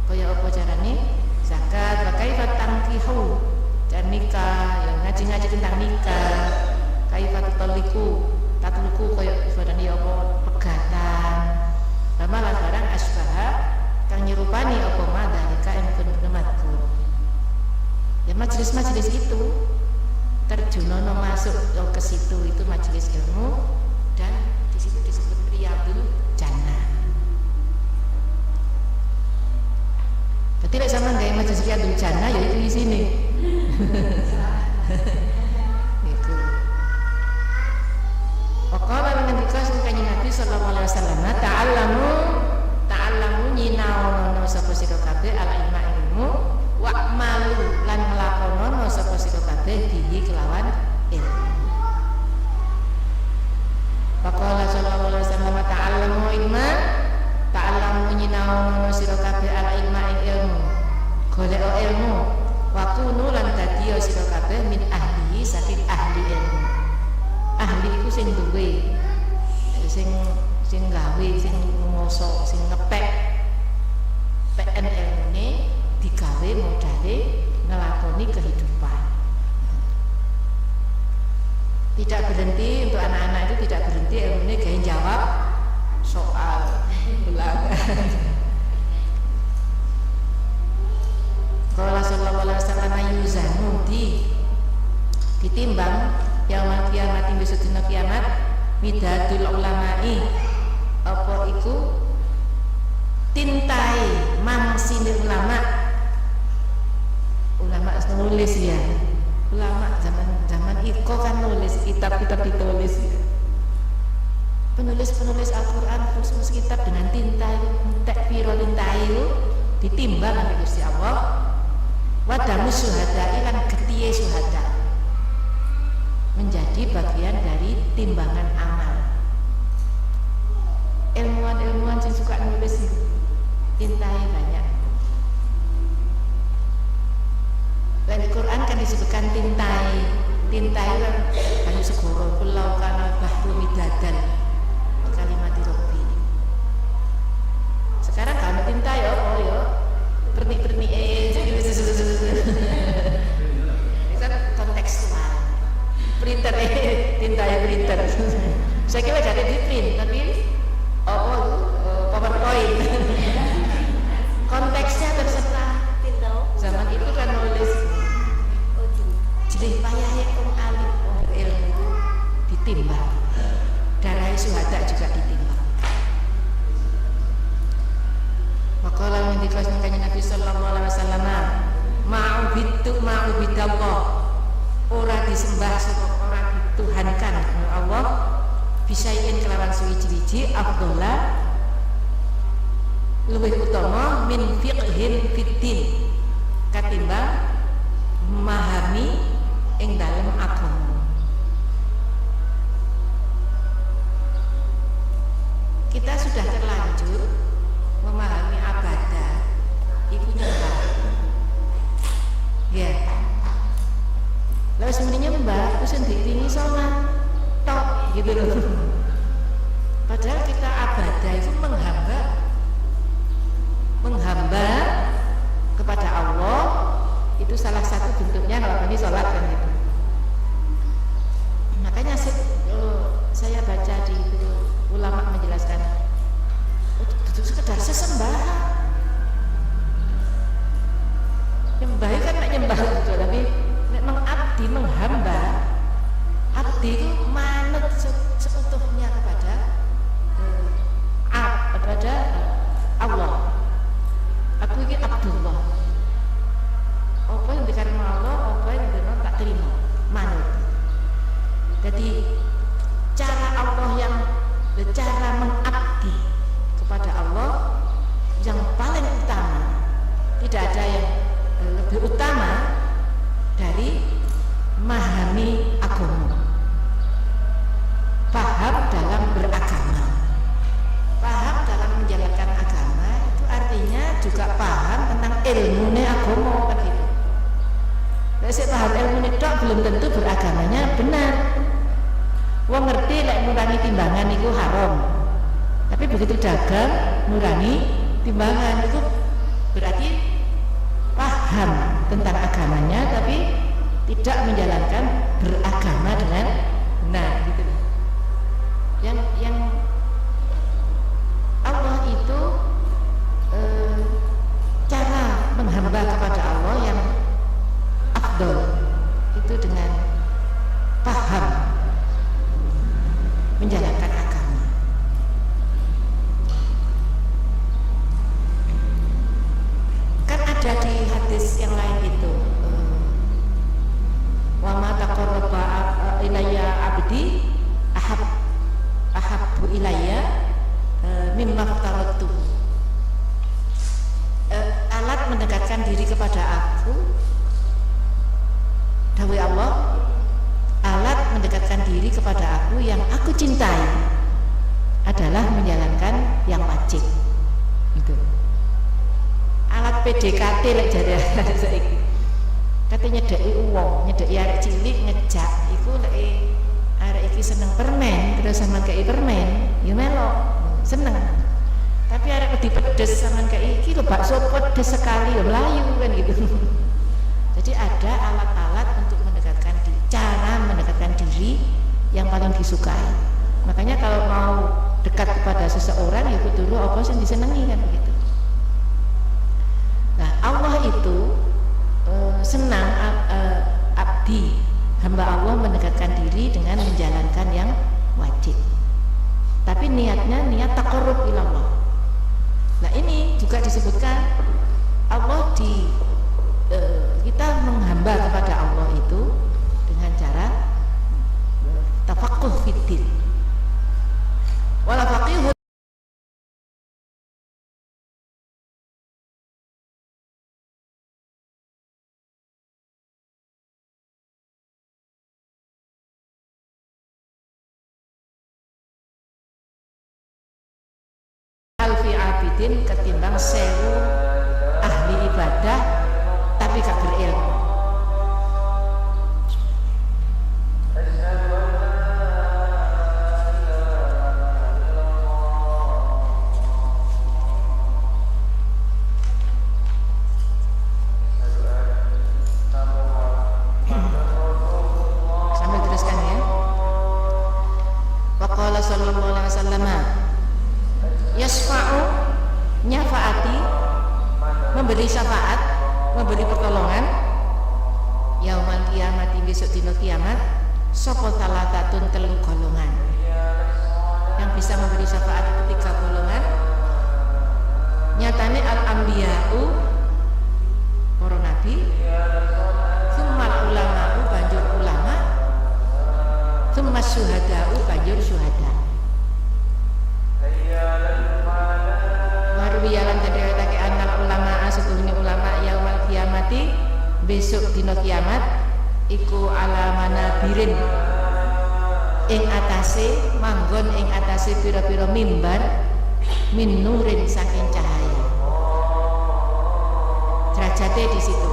kaya apa carane zakat. Wa kaifa tankihu, dan nikah, yang ngaji-ngaji tentang nikah. Kaifa tutaliku, tatluku kaya ibadane ya apa pegatan. Malah barang asbaha kang nyerupani apa madalika yang bener-bener. Ya majelis-majelis itu terjunono masuk ke situ, itu majelis ilmu dan di situ disebut riyadul jannah. Berarti lek sama gawe majelis riyadul jannah ya itu di sini. Itu. Pokoknya mengendika kanjeng Nabi sallallahu alaihi wasallam, ta'allamu nyinaono sapa sira kabeh ala ilmu wa malu lan nglakonono sapa sira kabeh bihi kelawan ilmu. Faqala sallallahu alaihi wasallam ta'allamu ilma, ta'allamu nyinaono sira kabeh ala ilmu, golek ilmu, wa kunu lan dadi sira kabeh min ahli saking ahli ilmu. Ahli iku sing duwe, sing gawe, sing ngoso, sing ngepek PNL ini digawe modale ngelakoni kehidupan. abdi ditimbang yaumul kiamat besok dina kiamat midadul ulama'i apa iku tintai mangsine ulama nulis ya, ulama zaman iko kan nulis kitab-kitab ditulis ya. Penulis Al-Quran khusus kitab dengan tinta entek piro tinta itu ditimbang oleh Gusti Allah. Wadamu syuhada lan getihe syuhada menjadi bagian dari timbangan amal. Ilmuwan yang suka nulis itu tintai banyak. Dan di Quran kan disebutkan tintai kan banyak segoro pulau kana bahru midadan kalimat Rabbi. Sekarang kalau tinta ya pernik-pernik itu kan kontekstual printer tinta ya printer saya kira gak ada di print tapi PowerPoint konteksnya terserah zaman itu kan nulis jadi payahnya alim ilmu ditimbang darah syuhada juga ditimbang. Makalah yang dikelaskan Nabi Sallallahu Alaihi Wasallam ma'ubidallah ora disembah sapa ora dituhankan Allah bisain kelawan suwiji-wiji afdhola luwih utama min fiqhin fiddin katimbang memahami ing dalem agama. Kita sudah terlanjur memahami abadah itu nyembah ya lalu sebenarnya nyembah itu sendiri ini sholat tok gitu loh, padahal kita abadah itu menghamba kepada Allah itu salah satu bentuknya kalau ini sholat kan gitu. Makanya saya baca di ulama menjelaskan itu sekedar sesembahan. Nyembah kan nak nyembah itu, tapi memang abdi menghamba. Abdi itu manut seutuhnya kepada Allah. Aku ini Abdullah. Apa yang dikatakan Allah, apa yang benar tak terima, manut. Jadi cara Allah yang cara mengabdi kepada Allah yang paling utama, tidak ada yang lebih utama dari memahami agama, paham dalam beragama, paham dalam menjalankan agama itu artinya juga paham tentang ilmu agama kan itu. Saya paham ilmu tok belum tentu beragamanya benar. Wong ngerti lek ngurangi timbangan itu haram, tapi begitu dagang ngurangi timbangan itu berarti paham tentang agamanya tapi tidak menjalankan beragama dengan benar gitu. Yang Allah itu cara menghamba kepada Allah yang afdol itu dengan paham menjalankan agama. Kan ada di hadis yang lain itu wa ma taqarraba ilayya abdi ahabbu ilayya mimma aftaratu. Alat mendekatkan diri kepada aku, dawuh Allah, alat mendekatkan diri kepada aku yang aku cintai adalah menjalankan yang wajib. Itu alat PDKT lek jare saiki. Kate nyedeki wong, nyedeki arek cilik ngejak iku lek arek iki seneng permen terus sampean kei permen, ya melok, seneng. Tapi arek wedi pedes sampean kei iki lho bakso pedes sekali ya mlayu kan gitu. Jadi ada alat-alat untuk mendekatkan diri, cara mendekatkan diri yang paling disukai. Makanya kalau mau dekat kepada seseorang ya kudu apa sing disenengi kan begitu. Nah, Allah itu senang abidin ketimbang 1000 ahli ibadah tapi gak berilmu. Memberi syafaat, memberi pertolongan yaumal kiamati, besok dino kiamat, sapa talatatun telu golongan. Yang bisa memberi syafaat itu 3 golongan. Nyatane al-anbiya'u, para nabi, tsummal ulama'u, banjur ulama, tsummas syuhada'u, banjur syuhada. Warwiyalan tadawatake anal ulama setuhune ulama yaumal kiamati, besok dina kiamat iku alamana birin ing atase manggon ing atase pira-pira mimbar min nurin saking cahaya. Derajate di situ.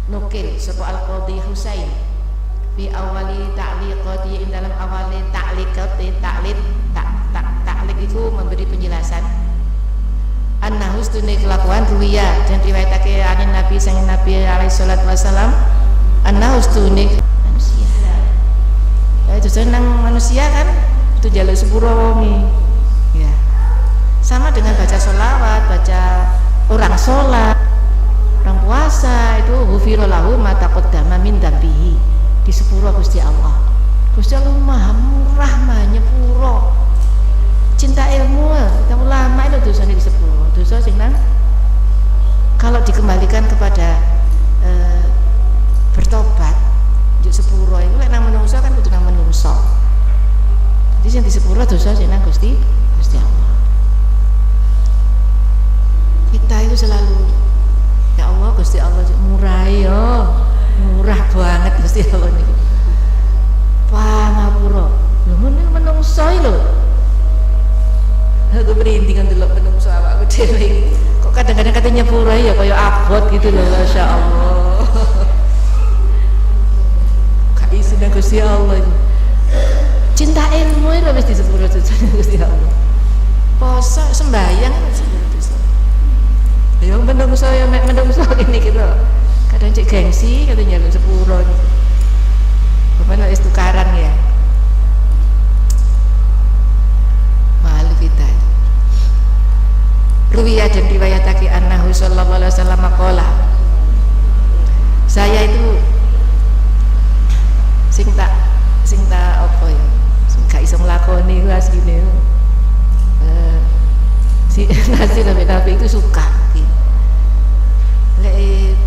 Nukil sapa al-Qadhi Husain fi awali ta'liqati, ing dalam awali ta'liqati, ta'liq itu memberi penjelasan annahu stune kelakuan ruwiya dan riwayatake anin nabi sang nabi alaihi salatu wasalam annahu stune manusia ya itu senang manusia kan itu jaluk sepuro wongi ya sama dengan baca sholawat, baca orang sholat, orang puasa, itu ghufira lahu ma taqaddama min dzambihi, di sepuro Gusti Allah. Gusti Allah Maha murah, Maha nyepuro. Cinta ilmu, kita ulama itu dosane di sepuro. Dosa sing nang kalau dikembalikan kepada bertobat njuk sepuro iku lek nang menungso kan kudu nang menungso. Jadi sing di sepuro dosa sing nang Gusti Allah. Kita itu selalu ya Allah, Gusti Allah murah ya, murah banget Gusti Allah niki. Pangapura. Lho ngene menungso lho. Aku merinding kan delok menungso awakku dhewe. Kok kadang-kadang katanya nyepuro ya kaya abot gitu loh, Masya Allah. Gak isin Gusti Allah. Cinta ilmu itu wis disepuro Gusti Allah. Poso sembahyang ya menungso ya mek menungso ini gitu kadang cek gengsi katanya njaluk sepuro gitu bapak wis tukaran ya malu kita. Ruwiyah dan riwayatake annahu sallallahu alaihi wasallam qala, saya itu sing tak apa ya sing gak iso nglakoni asline si nasi nabi itu suka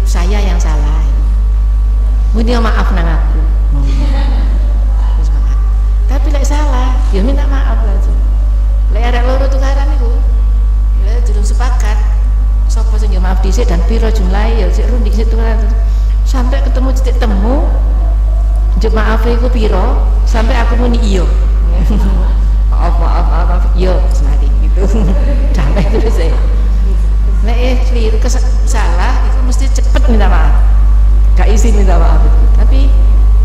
saya yang salah muni maaf nang aku maaf. Tapi lek salah ya minta maaf lah lek arek loro tukaran iku lek durung sepakat sapa sing maaf dhisik dan piro jumlahe ya sik runding sik tukaran sampai ketemu titik temu njuk maaf iku piro sampai aku muni iya maaf iya semati gitu damai terus ya nek keliru salah itu mesti cepet minta maaf gak izin minta maaf itu. Tapi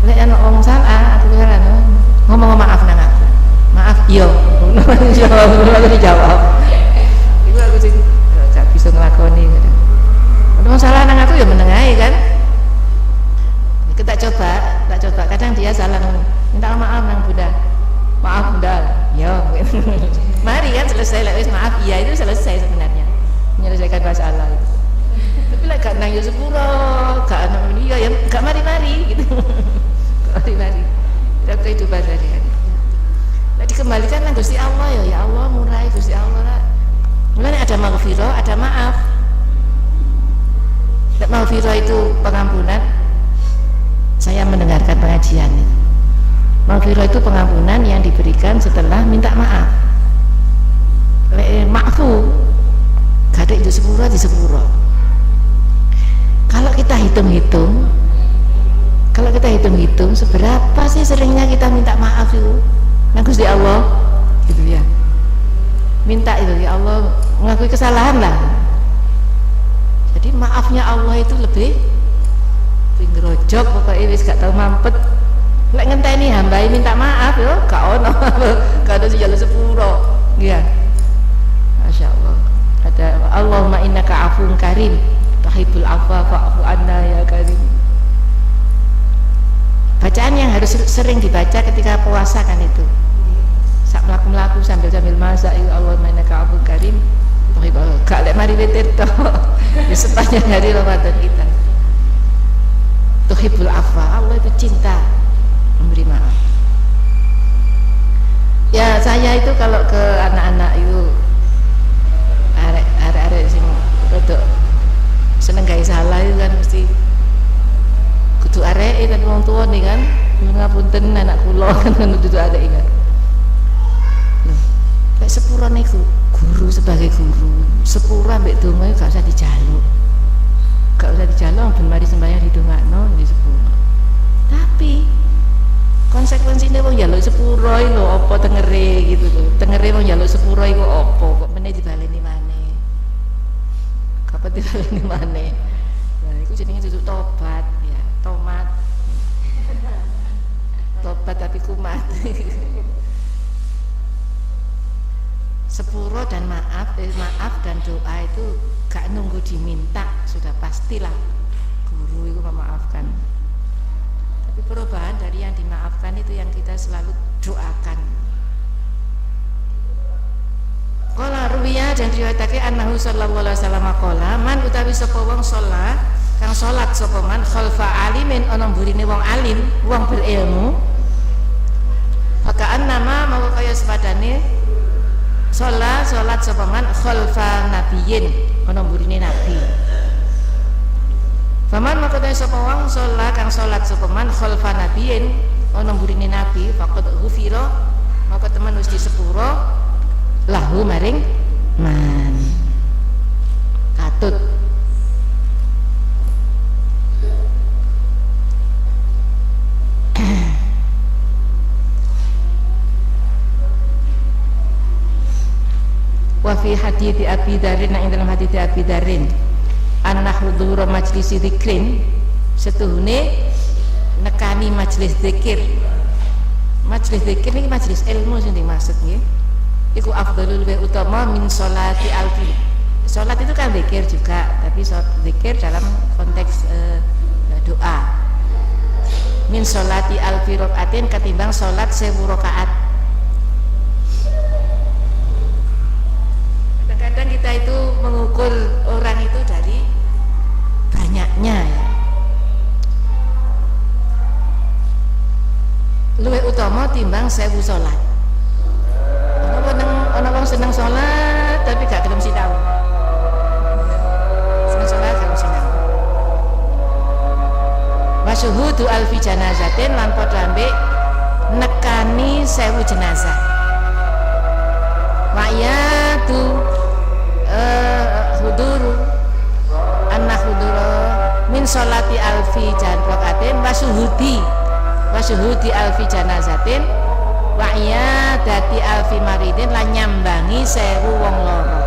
nek ana wong salah aku heran ngomong maaf nang aku maaf iya jawab dijawab itu aku sih gak bisa ngelakoni kalau salah nang aku ya meneng ae kan kita coba kadang dia salah minta maaf nang Bunda maaf Bunda ya mari kan selesai lek wis maaf iya itu selesai sebenarnya menyelesaikan masalah itu. Tapi lah gak nang yo sepuro, gak nang iya ya gak mari-mari gitu. Gak mari-mari. Dalam kehidupan sehari-hari. Lah dikembalikan nang Gusti Allah ya Allah murah Gusti Allah lah. Mulane ada maghfirah, ada maaf. Nek maghfirah itu pengampunan. Saya mendengarkan pengajian itu. Maghfirah itu pengampunan yang diberikan setelah minta maaf. Maafu gak ada itu sepuro di sepuro. Kalau kita hitung-hitung seberapa sih seringnya kita minta maaf itu nang Gusti Allah gitu ya, minta itu ya Allah, mengakui kesalahan lah. Jadi maafnya Allah itu lebih ngerojok, pokoknya wis gak tau mampet. Lek ngenteni hambai minta maaf yo gak ono gak ada sejalo sepuro ya. Masya Allah. Ada Allahumma innaka afun karim tuhibbul afwa fa'fu anna ya karim. Bacaan yang harus sering dibaca ketika puasa kan itu. Sak melaku-melaku sambil masak ya Allahumma innaka afun karim tuhibbul gak lek mari witir to di sepanjang hari Ramadan kita. Tuhibbul afwa, Allah itu cinta memberi maaf. Ya saya itu kalau ke anak-anak itu arek-arek sing rodok seneng gawe salah itu kan mesti kudu arek kan wong tuwa nih kan, ngapunten anak kula kan kudu arek kan. Lho, lek sepura niku guru sebagai guru, sepura mbek donga gak usah dijaluk. Gak usah dijaluk ben mari sembahyang didongakno di sepura. Tapi konsekuensinya wong njaluk sepuro lho apa tengere gitu lho. Tengere wong njaluk sepuro iku apa kok meneh dibaleni maneh. Kapan dibaleni maneh. Nah, iku jenenge duduk tobat ya, tomat. Tobat tapi kumat. Sepuro dan maaf dan doa itu gak nunggu diminta, sudah pastilah guru itu memaafkan. Tapi perubahan dari yang dimaafkan itu yang kita selalu doakan. Qala ruwiya dan riwayatake annahu sallallahu alaihi wasallam qala man utawi sapa wong salat kang salat sapa man khalfa alimin ana mburine wong alim, wong berilmu. Fakaan nama mau kaya sepadane salat sapa man khalfa nabiyyin ana mburine nabi. Faman makotane sapa wong salat kang salat sapa man khalfa nabiyyin ana mburine nabi faqad ghufira maka teman wis disepuro lahu maring man katut. Wa fi hadithi Abi Darin ing dalam hadithi Abi Darin anna hudhura majlisi dzikrin setuhune nekani majelis zikir. Majelis zikir ini majelis ilmu sing dimaksud nggih. Iku afdhalul wa utama min sholati alfi. Salat itu kan zikir juga, tapi zikir dalam konteks doa. Min sholati alfi rakaatin ketimbang salat 1000 rakaat. Kadang-kadang kita itu mengukur orang itu dari banyaknya ya. Luwih utama timbang 1000 salat. Ana wong seneng salat tapi gak gelem sinau. Seneng salat gelem sinau. Wa syuhudu alfi janazatin lan padha ambek nekani 1000 jenazah. Wa yatu huduru anna hudura min sholati alfi janrakatin wa syuhudi alfi janazatin wa iya dati alfi maridin lan nyambangi 1000 wong loro.